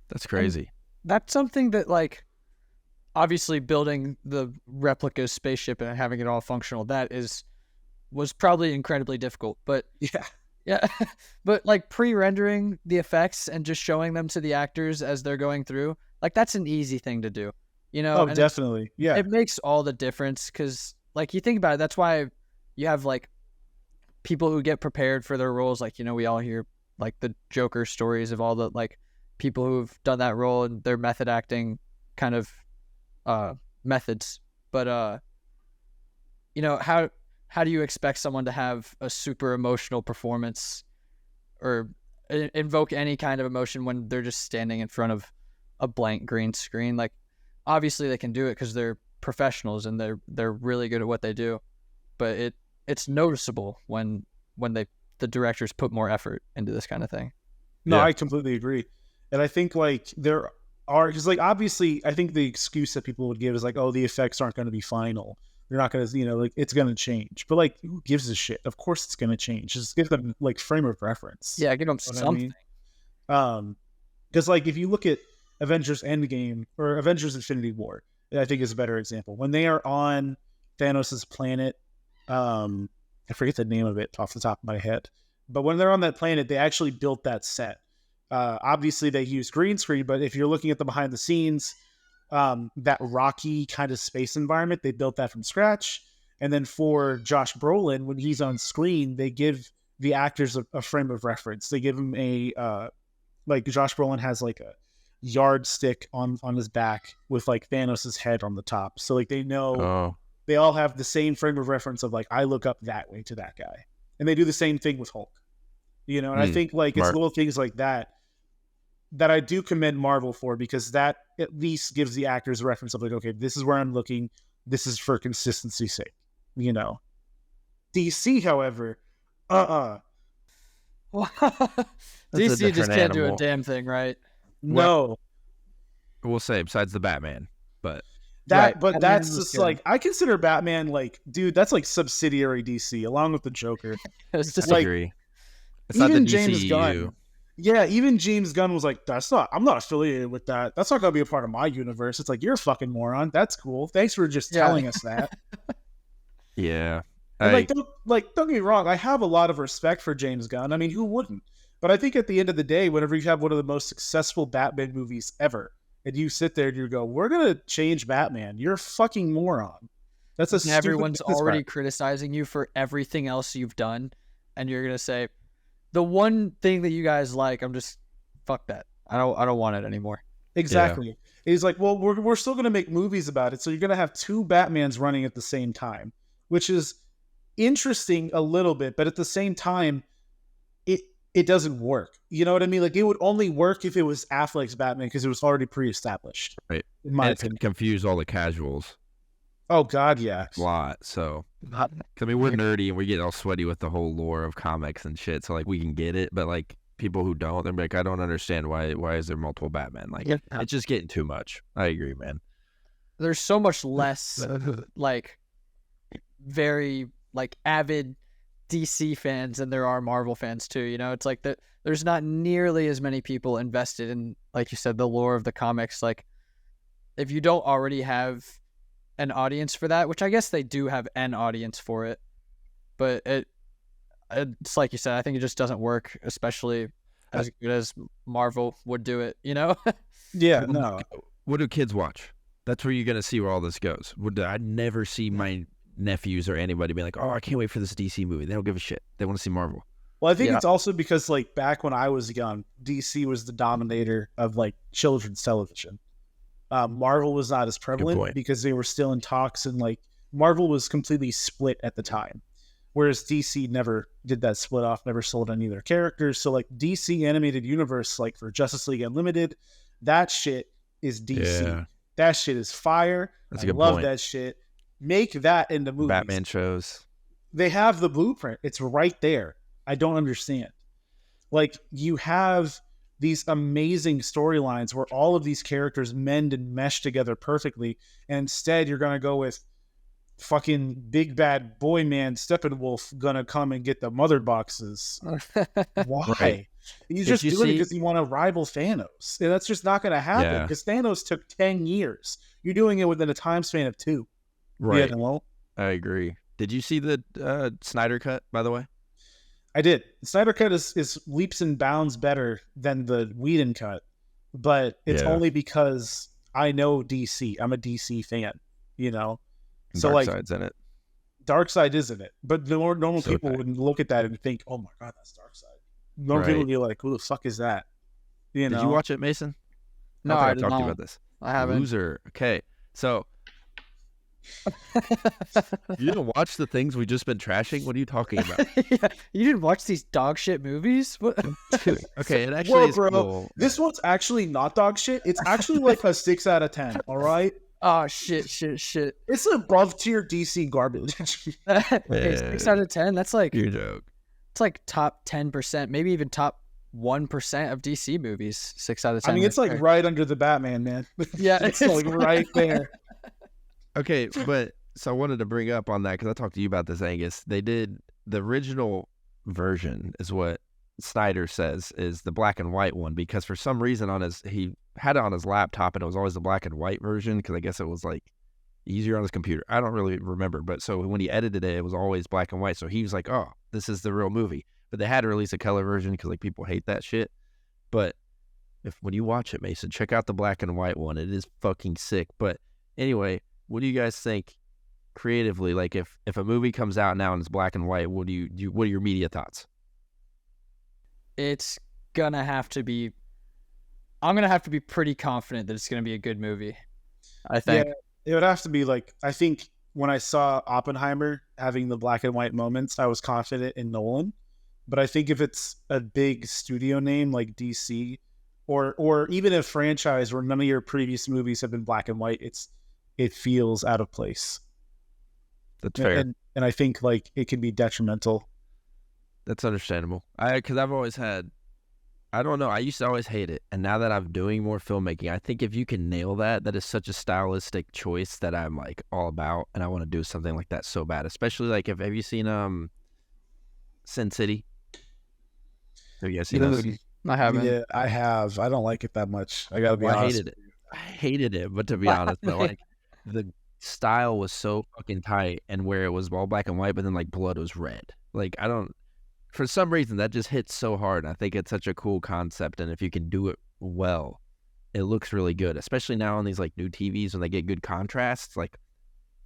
That's crazy. And that's something that, like, obviously building the replica spaceship and having it all functional, was probably incredibly difficult. But yeah, but like pre-rendering the effects and just showing them to the actors as they're going through, like that's an easy thing to do, you know? Oh, and definitely. Yeah. It makes all the difference because, like, you think about it, that's why you have like people who get prepared for their roles. Like, you know, we all hear like the Joker stories of all the like people who've done that role and their method acting kind of methods. But you know, how do you expect someone to have a super emotional performance or invoke any kind of emotion when they're just standing in front of a blank green screen? Like, obviously they can do it because they're professionals and they're really good at what they do, but it's noticeable when the directors put more effort into this kind of thing. No, yeah. I completely agree. And I think like there are, because like obviously I think the excuse that people would give is like, oh, the effects aren't going to be final. They're not going to, you know, like it's going to change. But like, who gives a shit? Of course it's going to change. Just give them like frame of reference. Yeah, give them something. Because like if you look at Avengers Endgame or Avengers Infinity War, I think is a better example. When they are on Thanos' planet, I forget the name of it off the top of my head, but when they're on that planet, they actually built that set. Obviously they use green screen, but if you're looking at the behind the scenes, that rocky kind of space environment. They built that from scratch. And then for Josh Brolin, when he's on screen, they give the actors a frame of reference. They give him like Josh Brolin has like a yardstick on his back with like Thanos' head on the top. So like they know they all have the same frame of reference of like, I look up that way to that guy. And they do the same thing with Hulk. And I think like it's little things like that I do commend Marvel for, because that at least gives the actors a reference of like, okay, this is where I'm looking. This is for consistency's sake, DC, however, DC just can't do a damn thing, right? No. We'll say besides the Batman, but that's just like, I consider Batman like, dude, that's like subsidiary DC along with the Joker. It's just I like, agree. It's not the James DCU. Gunn. Yeah, even James Gunn was like, I'm not affiliated with that. That's not going to be a part of my universe. It's like, you're a fucking moron. That's cool. Thanks for just telling us that. Yeah. Don't get me wrong. I have a lot of respect for James Gunn. I mean, who wouldn't? But I think at the end of the day, whenever you have one of the most successful Batman movies ever, and you sit there and you go, we're going to change Batman, you're a fucking moron. That's a everyone's already criticizing you for everything else you've done. And you're going to say, the one thing that you guys like, I'm just, fuck that. I don't want it anymore. Exactly. Yeah. He's like, well, we're still going to make movies about it. So you're going to have two Batmans running at the same time, which is interesting a little bit. But at the same time, it doesn't work. You know what I mean? Like, it would only work if it was Affleck's Batman, because it was already pre-established. Right. In my opinion. It can confuse all the casuals. Oh, God, yeah. A lot. So, I mean, we're nerdy and we get all sweaty with the whole lore of comics and shit. So, like, we can get it. But, like, people who don't, they're like, I don't understand why is there multiple Batman? Like, it's just getting too much. I agree, man. There's so much less, like, very, like, avid DC fans than there are Marvel fans, too. It's like there's not nearly as many people invested in, like you said, the lore of the comics. Like, if you don't already have an audience for that, which I guess they do have an audience for it, but it's like you said, I think it just doesn't work, especially as good as Marvel would do it, Yeah, no. What do kids watch? That's where you're going to see where all this goes. I'd never see my nephews or anybody be like, oh, I can't wait for this DC movie. They don't give a shit. They want to see Marvel. Well, I think it's also because, like, back when I was young, DC was the dominator of, like, children's television. Marvel was not as prevalent because they were still in talks, and like Marvel was completely split at the time, whereas DC never did that split off, never sold any of their characters. So like DC animated universe, like for Justice League Unlimited, that shit is DC. Yeah. That shit is fire. That's a good love point. That shit. Make that in the movies. Batman shows. They have the blueprint. It's right there. I don't understand. Like, you have these amazing storylines where all of these characters mend and mesh together perfectly. And instead, you're going to go with fucking big bad boy man Steppenwolf gonna come and get the mother boxes. Why? Right. He's just doing it because you want to rival Thanos. And that's just not going to happen because Thanos took 10 years. You're doing it within a time span of 2. Right. I agree. Did you see the Snyder cut, by the way? I did. The Snyder cut is leaps and bounds better than the Whedon cut, but it's only because I know DC. I'm a DC fan, you know? So Darkseid's in it. Darkseid is in it. But the normal people wouldn't look at that and think, oh my God, that's Darkseid. Normal people would be like, who the fuck is that? You know? Did you watch it, Mason? No, I talked to you about this. I haven't. Loser. Okay. So you didn't watch the things we just been trashing? What are you talking about? You didn't watch these dog shit movies? What? Okay, it actually is cool. This one's actually not dog shit. It's actually like a 6 out of 10. All right. Oh shit! It's above tier DC garbage. Okay, 6 out of 10. That's like your joke. It's like top 10%, maybe even top 1% of DC movies. 6 out of 10. I mean, it's like right under the Batman, man. Yeah, it's like right there. Okay, but so I wanted to bring up on that because I talked to you about this, Angus. They did the original version, is what Snyder says is the black and white one, because for some reason he had it on his laptop and it was always the black and white version because I guess it was like easier on his computer. I don't really remember, but so when he edited it, it was always black and white. So he was like, "Oh, this is the real movie." But they had to release a color version because like people hate that shit. But if when you watch it, Mason, check out the black and white one. It is fucking sick. But anyway, what do you guys think creatively? Like if a movie comes out now and it's black and white, what are your media thoughts? It's gonna have to be. I'm gonna have to be pretty confident that it's gonna be a good movie. I think. Yeah, it would have to be like, I think when I saw Oppenheimer having the black and white moments, I was confident in Nolan. But I think if it's a big studio name like DC, or even a franchise where none of your previous movies have been black and white, it feels out of place. That's fair. And I think like it can be detrimental. That's understandable. Because I've always had, I don't know, I used to always hate it. And now that I'm doing more filmmaking, I think if you can nail that is such a stylistic choice that I'm like all about. And I want to do something like that so bad. Especially like, have you seen Sin City? Have you guys seen those? I haven't. Yeah, I have. I don't like it that much. I gotta be honest. I hated it. But to be honest, but like the style was so fucking tight, and where it was all black and white, but then like blood was red. Like for some reason that just hits so hard. I think it's such a cool concept, and if you can do it well, it looks really good. Especially now on these like new TVs when they get good contrasts, like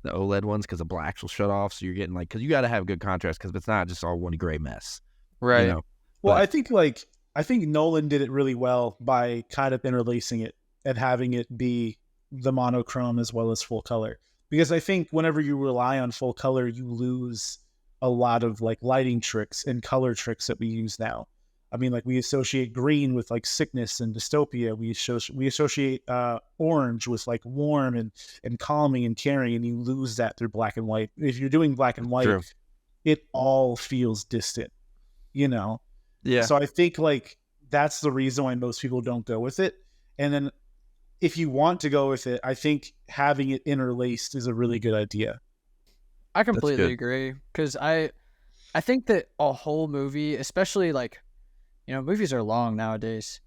the OLED ones, because the blacks will shut off, so you're getting like, because you got to have good contrast, because it's not just all one gray mess, right? You know? Well, I think Nolan did it really well by kind of interlacing it and having it be the monochrome as well as full color. Because I think whenever you rely on full color, you lose a lot of like lighting tricks and color tricks that we use now. I mean, like we associate green with like sickness and dystopia. We associate orange with like warm and calming and caring, and you lose that through black and white. If you're doing black and white, True. It all feels distant, you know? Yeah. So I think like that's the reason why most people don't go with it. And then if you want to go with it, I think having it interlaced is a really good idea. I completely agree, because I think that a whole movie, especially like, movies are long nowadays,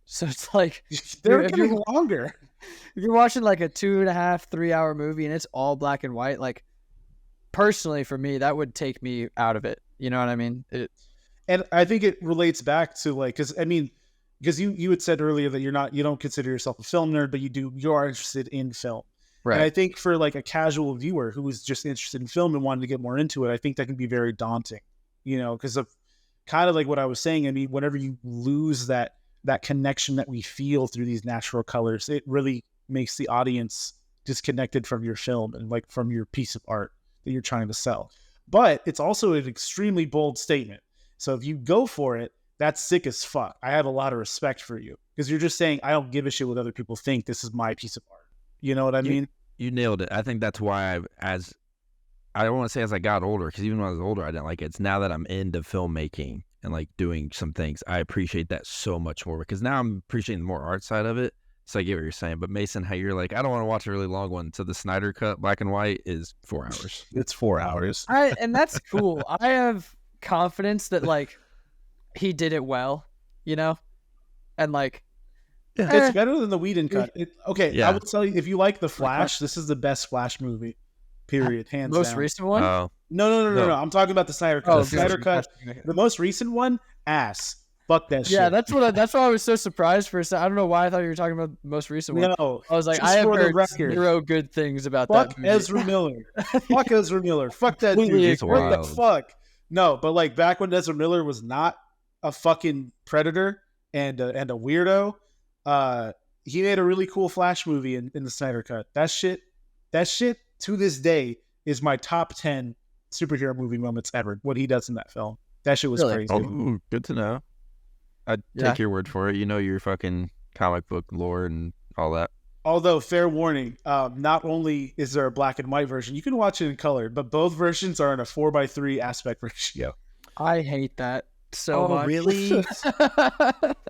so it's like they're getting longer. If you're watching like a 2.5, 3 hour movie and it's all black and white, like personally for me, that would take me out of it. You know what I mean? And I think it relates back to like, because you had said earlier that you don't consider yourself a film nerd, but you are interested in film. Right. And I think for like a casual viewer who is just interested in film and wanted to get more into it, I think that can be very daunting, because of kind of like what I was saying. I mean, whenever you lose that connection that we feel through these natural colors, it really makes the audience disconnected from your film and like from your piece of art that you're trying to sell. But it's also an extremely bold statement. So if you go for it, that's sick as fuck. I have a lot of respect for you, because you're just saying, I don't give a shit what other people think. This is my piece of art. You know what I mean? You nailed it. I think that's why I don't want to say as I got older, because even when I was older, I didn't like it. It's now that I'm into filmmaking and like doing some things, I appreciate that so much more, because now I'm appreciating the more art side of it. So I get what you're saying. But Mason, how you're like, I don't want to watch a really long one. So the Snyder cut black and white is 4 hours. It's 4 hours. And that's cool. I have confidence that like he did it well, and like it's better than the Whedon cut. Yeah. I will tell you, if you like The Flash, this is the best Flash movie, period, hands most down. recent one. No. I'm talking about the Snyder cut. Oh, The Snyder cut, the most recent one, ass. Fuck that shit. Yeah, that's why I was so surprised for a second. I don't know why I thought you were talking about the most recent one. No, I was like, I have heard zero good things about fuck that movie. Ezra Miller. Fuck Ezra Miller. Fuck that dude. What the fuck? No, but like back when Ezra Miller was not a fucking predator and a weirdo, he made a really cool Flash movie in the Snyder cut. That shit to this day is my top 10 superhero movie moments ever. What he does in that film. That shit was crazy. Oh, good to know. I'd take your word for it. You know your fucking comic book lore and all that. Although, fair warning, not only is there a black and white version, you can watch it in color, but both versions are in a 4:3 aspect ratio. I hate that so much. Really?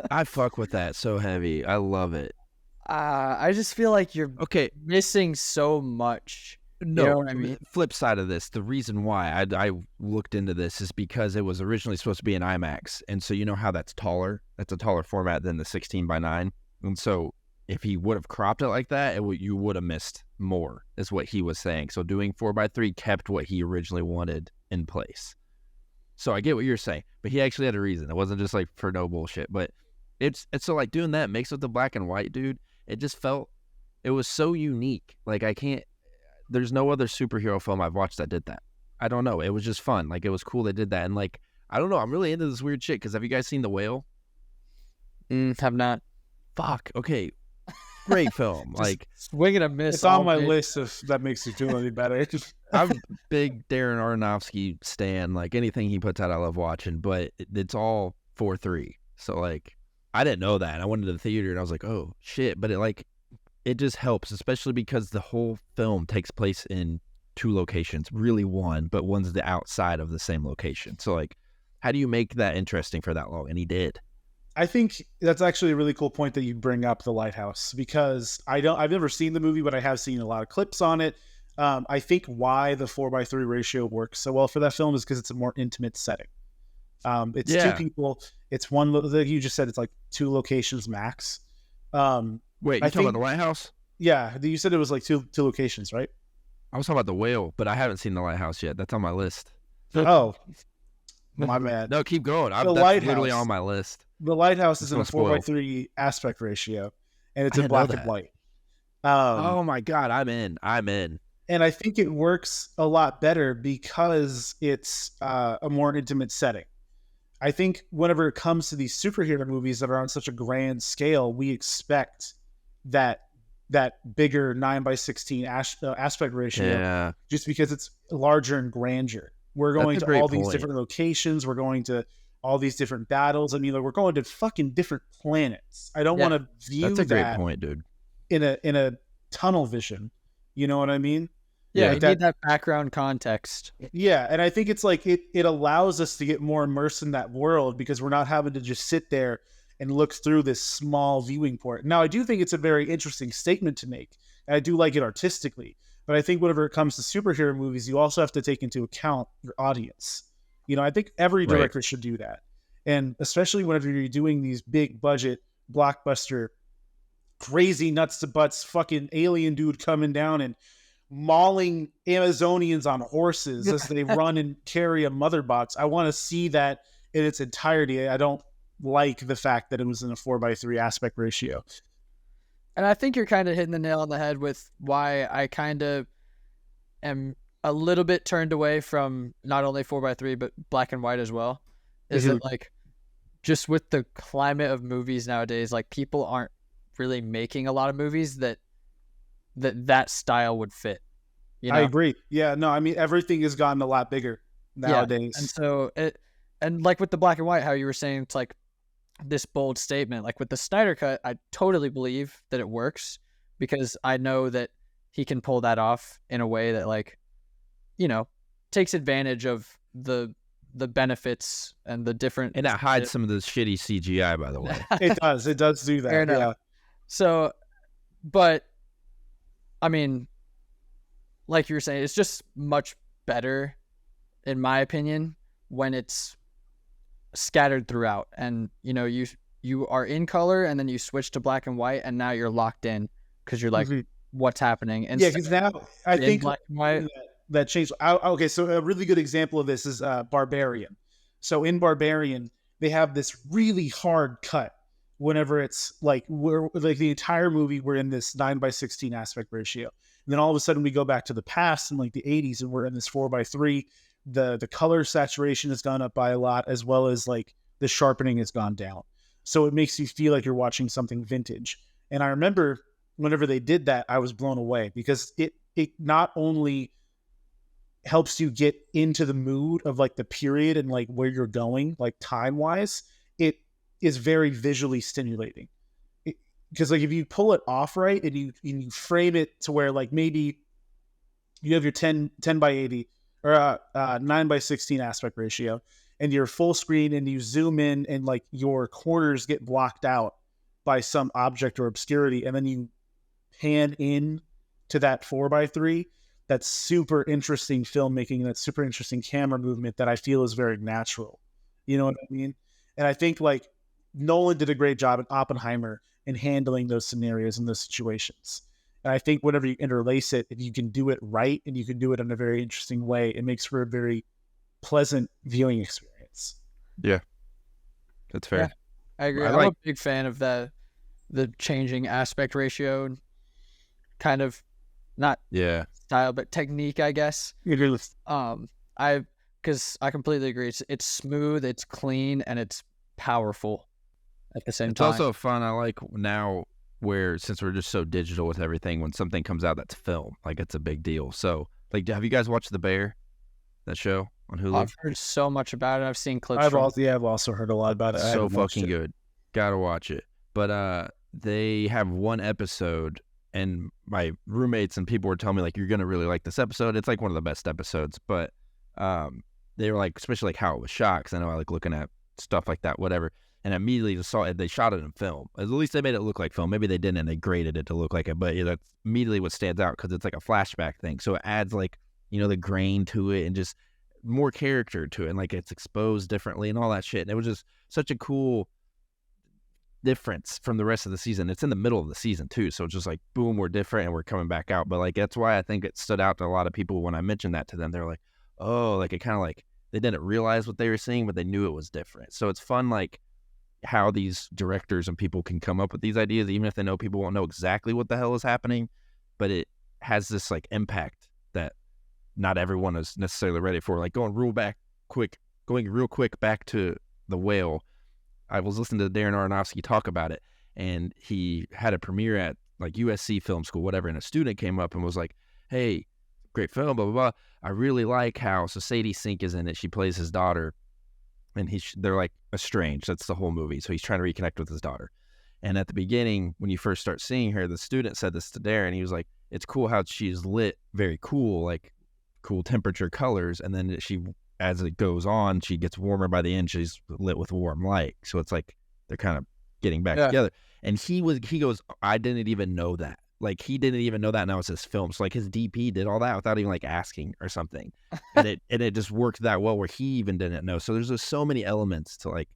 I fuck with that so heavy. I love it. I just feel like you're missing so much. No, you know what I mean? Flip side of this, the reason why I looked into this is because it was originally supposed to be an IMAX. And so you know how that's taller? That's a taller format than the 16:9. And so if he would have cropped it like that, you would have missed more, is what he was saying. So doing 4:3 kept what he originally wanted in place. So I get what you're saying, but he actually had a reason. It wasn't just like for no bullshit. But it's so like doing that mixed with the black and white, dude. It just felt it was so unique. Like I can't. There's no other superhero film I've watched that did that. I don't know. It was just fun. Like it was cool they did that, and like I don't know. I'm really into this weird shit. Because have you guys seen The Whale? Have not. Fuck. Okay. Great film. Like swing and a miss. It's on my list if that makes you feel any better. I'm a big Darren Aronofsky stan. Like anything he puts out, I love watching. But it's all 4:3. So like, I didn't know that. And I went to the theater and I was like, oh shit. But it just helps, especially because the whole film takes place in 2 locations. Really one, but one's the outside of the same location. So like, how do you make that interesting for that long? And he did. I think that's actually a really cool point that you bring up, The Lighthouse, because I've never seen the movie, but I have seen a lot of clips on it. I think why the 4:3 ratio works so well for that film is because it's a more intimate setting. It's 2 people. It's one, like you just said, it's like 2 locations max. Wait, you talking about The Lighthouse? Yeah, you said it was like two locations, right? I was talking about The Whale, but I haven't seen The Lighthouse yet. That's on my list. Oh, my bad. No, keep going. That's literally on my list. The Lighthouse is in a 4:3 aspect ratio, and it's in black and white. Oh my God, I'm in. And I think it works a lot better because it's a more intimate setting. I think whenever it comes to these superhero movies that are on such a grand scale, we expect that bigger 9:16 aspect ratio, just because it's larger and grander. We're going to all these different locations. We're going to all these different battles. I mean, like, we're going to fucking different planets. I don't want to view that's a great point, dude. In a tunnel vision. You know what I mean? Yeah, like you need that background context. Yeah, and I think it's like it allows us to get more immersed in that world because we're not having to just sit there and look through this small viewing port. Now, I do think it's a very interesting statement to make. And I do like it artistically. But I think whenever it comes to superhero movies, you also have to take into account your audience. You know, I think every director should do that. And especially whenever you're doing these big budget, blockbuster, crazy nuts to butts, fucking alien dude coming down and mauling Amazonians on horses as they run and carry a mother box. I want to see that in its entirety. I don't like the fact that it was in a 4:3 aspect ratio. And I think you're kind of hitting the nail on the head with why I kind of am a little bit turned away from not only 4:3 but black and white as well. Is it like just with the climate of movies nowadays, like people aren't really making a lot of movies that style would fit. You know? I agree. Yeah, no, I mean everything has gotten a lot bigger nowadays. Yeah. And so and like with the black and white, how you were saying it's like this bold statement, like with the Snyder Cut, I totally believe that it works because I know that he can pull that off in a way that, like, you know, takes advantage of the benefits and the different, and it hides some of this shitty CGI, by the way. It does do that. Yeah. So, but I mean, like you were saying, it's just much better, in my opinion, when it's scattered throughout, and you know, you are in color and then you switch to black and white, and now you're locked in because you're like, what's happening? And yeah, because now I think black and white, that changed. Okay, so a really good example of this is Barbarian. So in Barbarian, they have this really hard cut whenever it's like we're like the entire movie we're in this 9:16 aspect ratio, and then all of a sudden we go back to the past in like the 80s and we're in this 4:3. The color saturation has gone up by a lot, as well as like the sharpening has gone down. So it makes you feel like you're watching something vintage. And I remember whenever they did that, I was blown away because it not only helps you get into the mood of like the period and like where you're going, like time wise, it is very visually stimulating. Because like if you pull it off right and you frame it to where like maybe you have your 10:80 or 9:16 aspect ratio, and you're full screen and you zoom in and like your corners get blocked out by some object or obscurity, and then you pan in to that 4:3. That's super interesting filmmaking. That's super interesting camera movement that I feel is very natural. You know what I mean? And I think like Nolan did a great job in Oppenheimer in handling those scenarios and those situations. And I think whenever you interlace it, if you can do it right and you can do it in a very interesting way, it makes for a very pleasant viewing experience. Yeah, that's fair. I agree. I I'm like a big fan of the changing aspect ratio, kind of not yeah. style but technique, I guess. You agree with I because I completely agree. It's smooth, it's clean, and it's powerful at the same It's time. also fun. I like now where since we're just so digital with everything, when something comes out that's film, like it's a big deal. So like, have you guys watched The Bear, that show on Hulu? I've heard so much about it. I've seen clips I've from also heard a lot about it. I So haven't watched fucking it. good. Gotta watch it. But they have one episode, and my roommates and people were telling me like, you're gonna really like this episode. It's like one of the best episodes. But they were like, especially like how it was shot, because I know I like looking at stuff like that, whatever. And immediately just saw it. They shot it in film. At least they made it look like film. Maybe they didn't, and they graded it to look like it. But yeah, that's immediately what stands out, because it's like a flashback thing. So it adds like, you know, the grain to it and just more character to it, and like it's exposed differently and all that shit. And it was just such a cool difference from the rest of the season. It's in the middle of the season too, so it's just like boom, we're different and we're coming back out. But like that's why I think it stood out to a lot of people when I mentioned that to them. They're like, oh, like it kind of like they didn't realize what they were seeing, but they knew it was different. So it's fun, like how these directors and people can come up with these ideas, even if they know people won't know exactly what the hell is happening, but it has this like impact that not everyone is necessarily ready for. Like going real quick back to The Whale. I was listening to Darren Aronofsky talk about it, and he had a premiere at like USC Film School, whatever, and a student came up and was like, hey, great film, blah, blah, blah. I really like how, so Sadie Sink is in it. She plays his daughter, and they're like estranged. That's the whole movie. So he's trying to reconnect with his daughter. And at the beginning, when you first start seeing her, the student said this to Darren. He was like, it's cool how she's lit very cool, like cool temperature colors. And then as it goes on, she gets warmer by the end. She's lit with warm light. So it's like they're kind of getting back together. And he goes, I didn't even know that. Like he didn't even know that. Now it's his film. So like his DP did all that without even like asking or something. And it just worked that well where he even didn't know. So there's just so many elements to like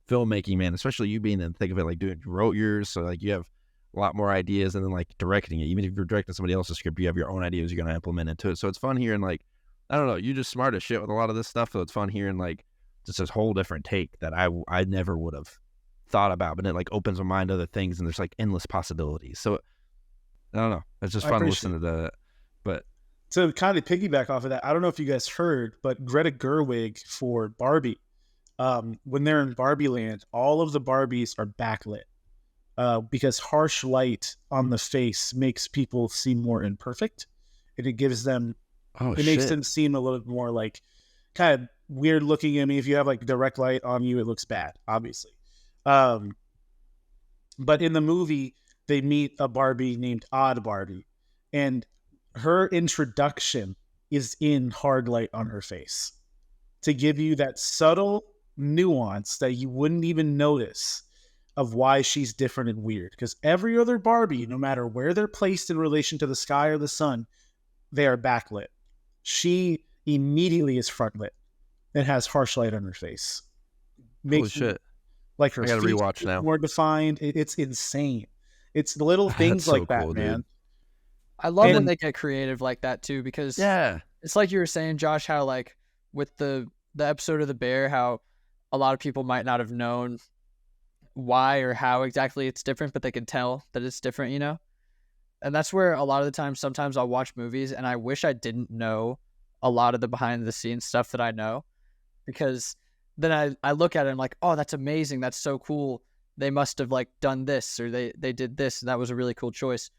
filmmaking, man, especially you being in the thick of it, like you wrote yours. So like you have a lot more ideas, and then like directing it, even if you're directing somebody else's script, you have your own ideas you're going to implement into it. So it's fun hearing like, I don't know, you're just smart as shit with a lot of this stuff. So it's fun hearing like just this whole different take that I never would have thought about, but it like opens my mind to other things, and there's like endless possibilities. So I don't know, it's just fun listening to that. But to kind of piggyback off of that, I don't know if you guys heard, but Greta Gerwig for Barbie, when they're in Barbie Land, all of the Barbies are backlit because harsh light on the face makes people seem more imperfect, and it gives them makes them seem a little bit more like kind of weird looking. I mean, if you have like direct light on you, it looks bad, obviously. But in the movie, they meet a Barbie named Odd Barbie, and her introduction is in hard light on her face to give you that subtle nuance that you wouldn't even notice of why she's different and weird. Because every other Barbie, no matter where they're placed in relation to the sky or the sun, they are backlit. She immediately is front lit and has harsh light on her face. Holy shit. Like her I gotta rewatch now. More defined. It's insane. It's the little things like that, cool, man. Dude. I love when they get creative like that too, because it's like you were saying, Josh, how like with the episode of The Bear, how a lot of people might not have known why or how exactly it's different, but they can tell that it's different, you know? And that's where a lot of the time, sometimes I'll watch movies and I wish I didn't know a lot of the behind the scenes stuff that I know, because then I look at it and I'm like, oh, that's amazing. That's so cool. They must have like done this, or they did this, and that was a really cool choice.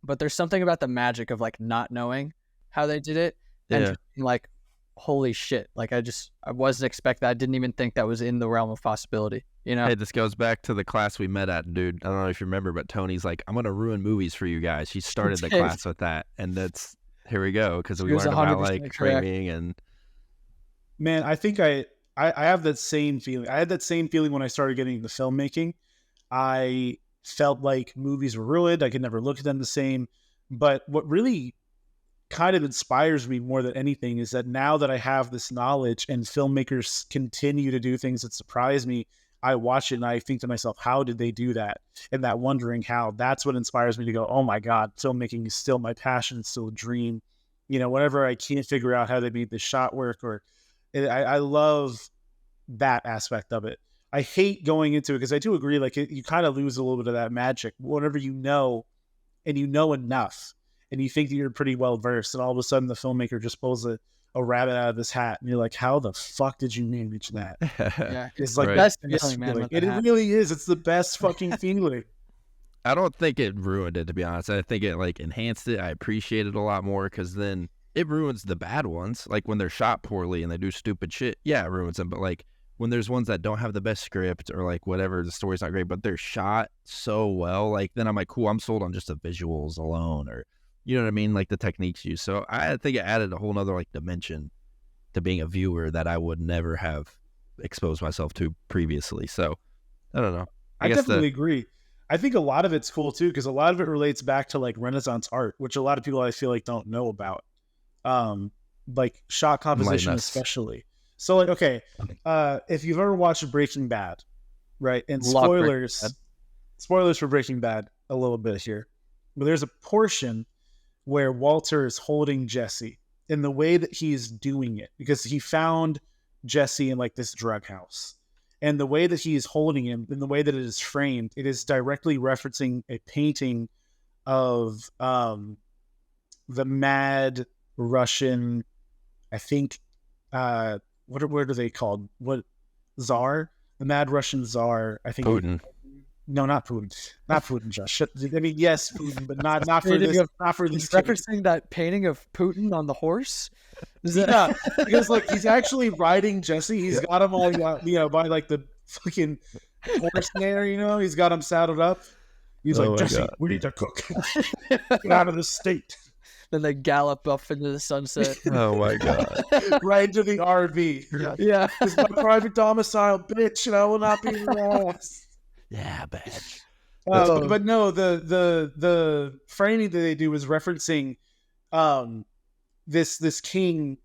But there's something about the magic of like not knowing how they did it and just being like, holy shit. Like I wasn't expecting that. I didn't even think that was in the realm of possibility, you know? Hey, this goes back to the class we met at, dude. I don't know if you remember, but Tony's like, I'm going to ruin movies for you guys. He started the class with that. And that's, here we go. Because we learned about like framing and. Man, I think I have that same feeling. I had that same feeling when I started getting into filmmaking. I felt like movies were ruined. I could never look at them the same. But what really kind of inspires me more than anything is that now that I have this knowledge and filmmakers continue to do things that surprise me, I watch it and I think to myself, how did they do that? And that wondering how, that's what inspires me to go, oh my God, filmmaking is still my passion. It's still a dream. You know, whenever I can't figure out how they made the shot work, or I love that aspect of it. I hate going into it because I do agree, like you kind of lose a little bit of that magic whenever you know, and you know enough, and you think that you're pretty well versed, and all of a sudden the filmmaker just pulls a rabbit out of his hat, and you're like, how the fuck did you manage that? Yeah, It's like Right. best the best feeling, man. feeling. With that It hat. really is. It's the best fucking feeling. I don't think it ruined it, to be honest. I think it like enhanced it. I appreciate it a lot more because then it ruins the bad ones. Like when they're shot poorly and they do stupid shit, yeah, it ruins them. But like when there's ones that don't have the best script or like whatever, the story's not great, but they're shot so well, like then I'm like, cool, I'm sold on just the visuals alone, or you know what I mean, like the techniques used. So I think it added a whole nother like dimension to being a viewer that I would never have exposed myself to previously. So I don't know. I guess definitely agree. I think a lot of it's cool too, because a lot of it relates back to like Renaissance art, which a lot of people I feel like don't know about. Like shot composition, Enlighten us. especially. So like, okay, if you've ever watched Breaking Bad, right? And Love Breaking spoilers for Breaking Bad a little bit here. But there's a portion where Walter is holding Jesse in the way that he's doing it, because he found Jesse in like this drug house. And the way that he is holding him, and the way that it is framed, it is directly referencing a painting of the mad Russian, I think, what are they called? What, Tsar? The mad Russian Tsar, I think. Putin. No, not Putin. Not Putin, Josh. I mean, yes, Putin, but not for Painting this. of- Not for this. He's referencing that painting of Putin on the horse. Is that Yeah, because like he's actually riding Jesse. He's got him all, by like the fucking horse there. He's got him saddled up. He's Oh like, my Jesse, God. we need to cook. Get out of the state. Then they gallop off into the sunset. Oh my God. Right into the RV. Yeah. It's my private domicile, bitch, and I will not be harassed. Yeah, badge. But no, the framing that they do is referencing this king.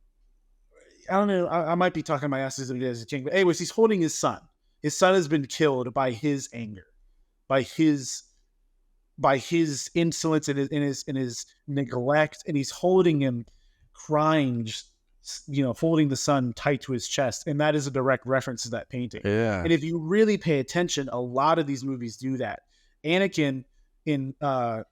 I don't know. I might be talking my ass as a king, but anyways, he's holding his son. His son has been killed by his anger, by his insolence and his neglect, and he's holding him, crying, just, holding the son tight to his chest, and that is a direct reference to that painting. Yeah. And if you really pay attention, a lot of these movies do that. Anakin in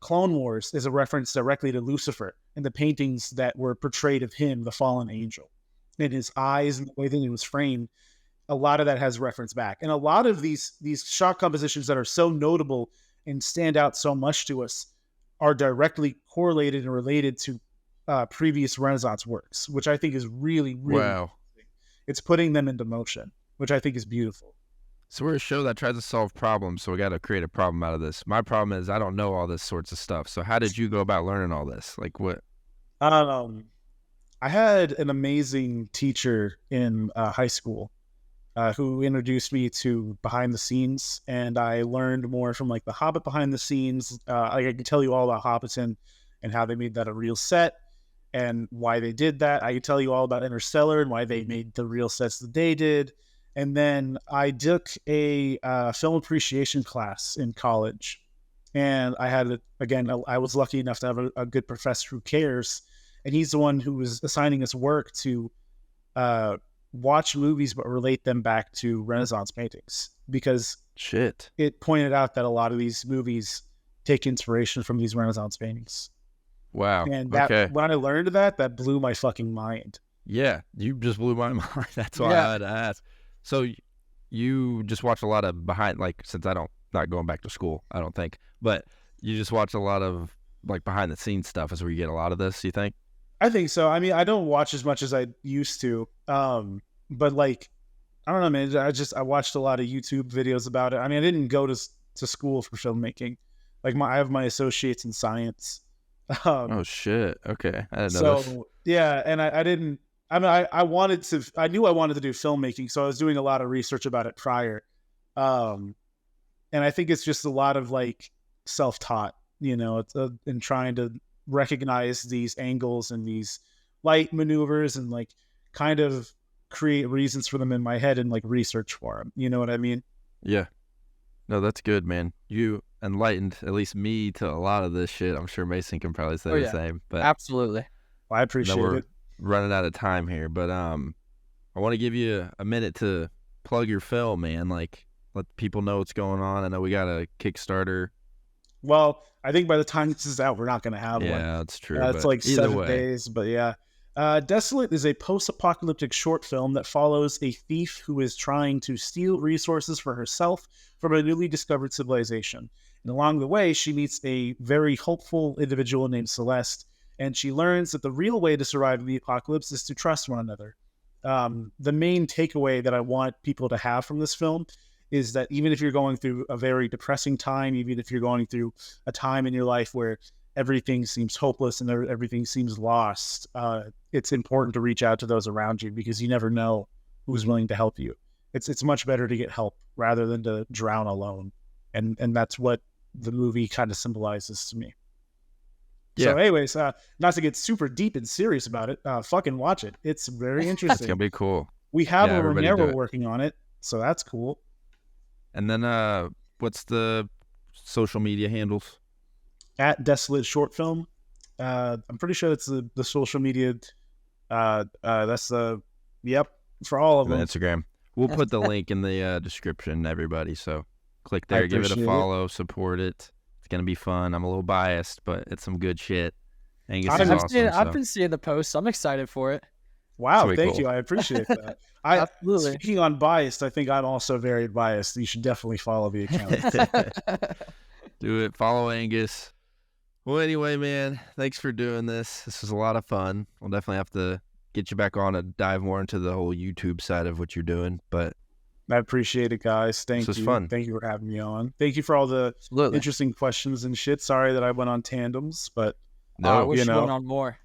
Clone Wars is a reference directly to Lucifer and the paintings that were portrayed of him, the fallen angel, and his eyes and the way that it was framed. A lot of that has reference back, and a lot of these shot compositions that are so notable and stand out so much to us are directly correlated and related to previous Renaissance works, which I think is really, really Wow. it's putting them into motion, which I think is beautiful. So we're a show that tries to solve problems, so we got to create a problem out of this. My problem is I don't know all this sorts of stuff. So how did you go about learning all this? Like what? I had an amazing teacher in high school who introduced me to behind the scenes, and I learned more from like the Hobbit behind the scenes. I can tell you all about Hobbiton and how they made that a real set and why they did that. I can tell you all about Interstellar and why they made the real sets that they did. And then I took a film appreciation class in college, and I had I was lucky enough to have a good professor who cares, and he's the one who was assigning us work to watch movies but relate them back to Renaissance paintings, because Shit. it pointed out that a lot of these movies take inspiration from these Renaissance paintings. Wow. And that, Okay. when I learned that blew my fucking mind. Yeah, you just blew my mind. That's why I had to ask. So you just watch a lot of behind, like, since not going back to school, I don't think, but you just watch a lot of like behind the scenes stuff is where you get a lot of this, you think? I think so. I mean, I don't watch as much as I used to. But like, I don't know, man. I watched a lot of YouTube videos about it. I mean, I didn't go to school for filmmaking. Like I have my associates in science. Oh shit. Okay. I didn't know this. So yeah, and I didn't. I mean, I wanted to. I knew I wanted to do filmmaking, so I was doing a lot of research about it prior. And I think it's just a lot of like self-taught, and trying to recognize these angles and these light maneuvers and like kind of create reasons for them in my head and like research for them. You know what I mean? Yeah. No, that's good, man. You enlightened at least me to a lot of this shit. I'm sure Mason can probably say the same. But Absolutely. Well, I appreciate we're it. running out of time here, but I want to give you a minute to plug your film, man. Like, let people know what's going on. I know we got a Kickstarter. Well, I think by the time this is out, we're not going to have one. Yeah, that's true. It's but like either 7 way. days, but yeah. Desolate is a post-apocalyptic short film that follows a thief who is trying to steal resources for herself from a newly discovered civilization. And along the way, she meets a very hopeful individual named Celeste, and she learns that the real way to survive in the apocalypse is to trust one another. The main takeaway that I want people to have from this film is that even if you're going through a very depressing time, even if you're going through a time in your life where everything seems hopeless and everything seems lost, it's important to reach out to those around you because you never know who's willing to help you. It's much better to get help rather than to drown alone. And that's what the movie kind of symbolizes to me. Yeah. So anyways, not to get super deep and serious about it, fucking watch it. It's very It's interesting. going to be cool. We have a everybody do Romero it. working on it, so that's cool. And then what's the social media handles? At Desolate Short Film. I'm pretty sure it's the social media. That's the, yep, for all of The them. Instagram. We'll put the link in the description, everybody. So click there, give it a appreciate it. follow, support it. It's going to be fun. I'm a little biased, but it's some good shit. Angus I've is been awesome. I've been seeing the posts. I'm excited for it. Wow, That's thank cool. you. I appreciate that. Absolutely. Speaking on biased, I think I'm also very biased. You should definitely follow the account. Do it. Follow Angus. Well, anyway, man, thanks for doing this. This was a lot of fun. We'll definitely have to get you back on and dive more into the whole YouTube side of what you're doing. But I appreciate it, guys. Thank was you. fun. Thank you for having me on. Thank you for all the Absolutely. interesting questions and shit. Sorry that I went on tandems, but I no, wish you you know. went on more.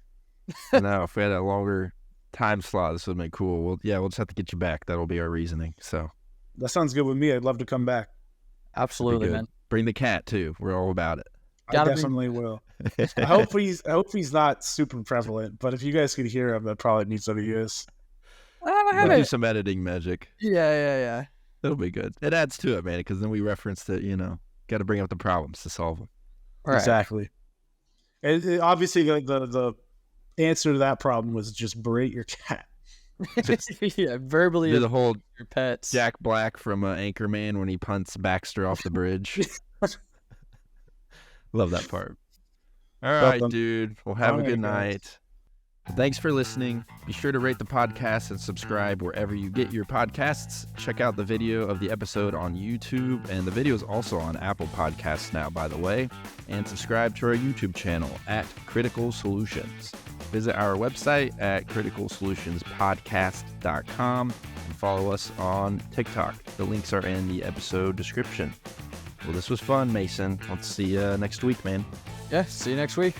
no, if we had a longer time slot, this would have been cool. We'll just have to get you back. That'll be our reasoning. So that sounds good with me. I'd love to come back. Absolutely, good. man. Bring the cat too. We're all about it. I Gotta bring- definitely will. I hope he's not super prevalent, but if you guys could hear him, that probably needs what he is. I We'll do haven't. some editing magic. Yeah. It'll be good. It adds to it, man, because then we referenced it, got to bring up the problems to solve them. All right. Exactly. And obviously, the answer to that problem was just berate your cat. Yeah, verbally Do the whole your pets. Jack Black from Anchorman when he punts Baxter off the bridge. Love that part. All right, Welcome. dude. Well, have All a right, good guys. night. Thanks for listening. Be sure to rate the podcast and subscribe wherever you get your podcasts. Check out the video of the episode on YouTube, and the video is also on Apple Podcasts now, by the way. And subscribe to our YouTube channel at Critical Solutions. Visit our website at criticalsolutionspodcast.com and follow us on TikTok. The links are in the episode description. Well, this was fun, Mason. Let's see you next week, man. Yeah, see you next week.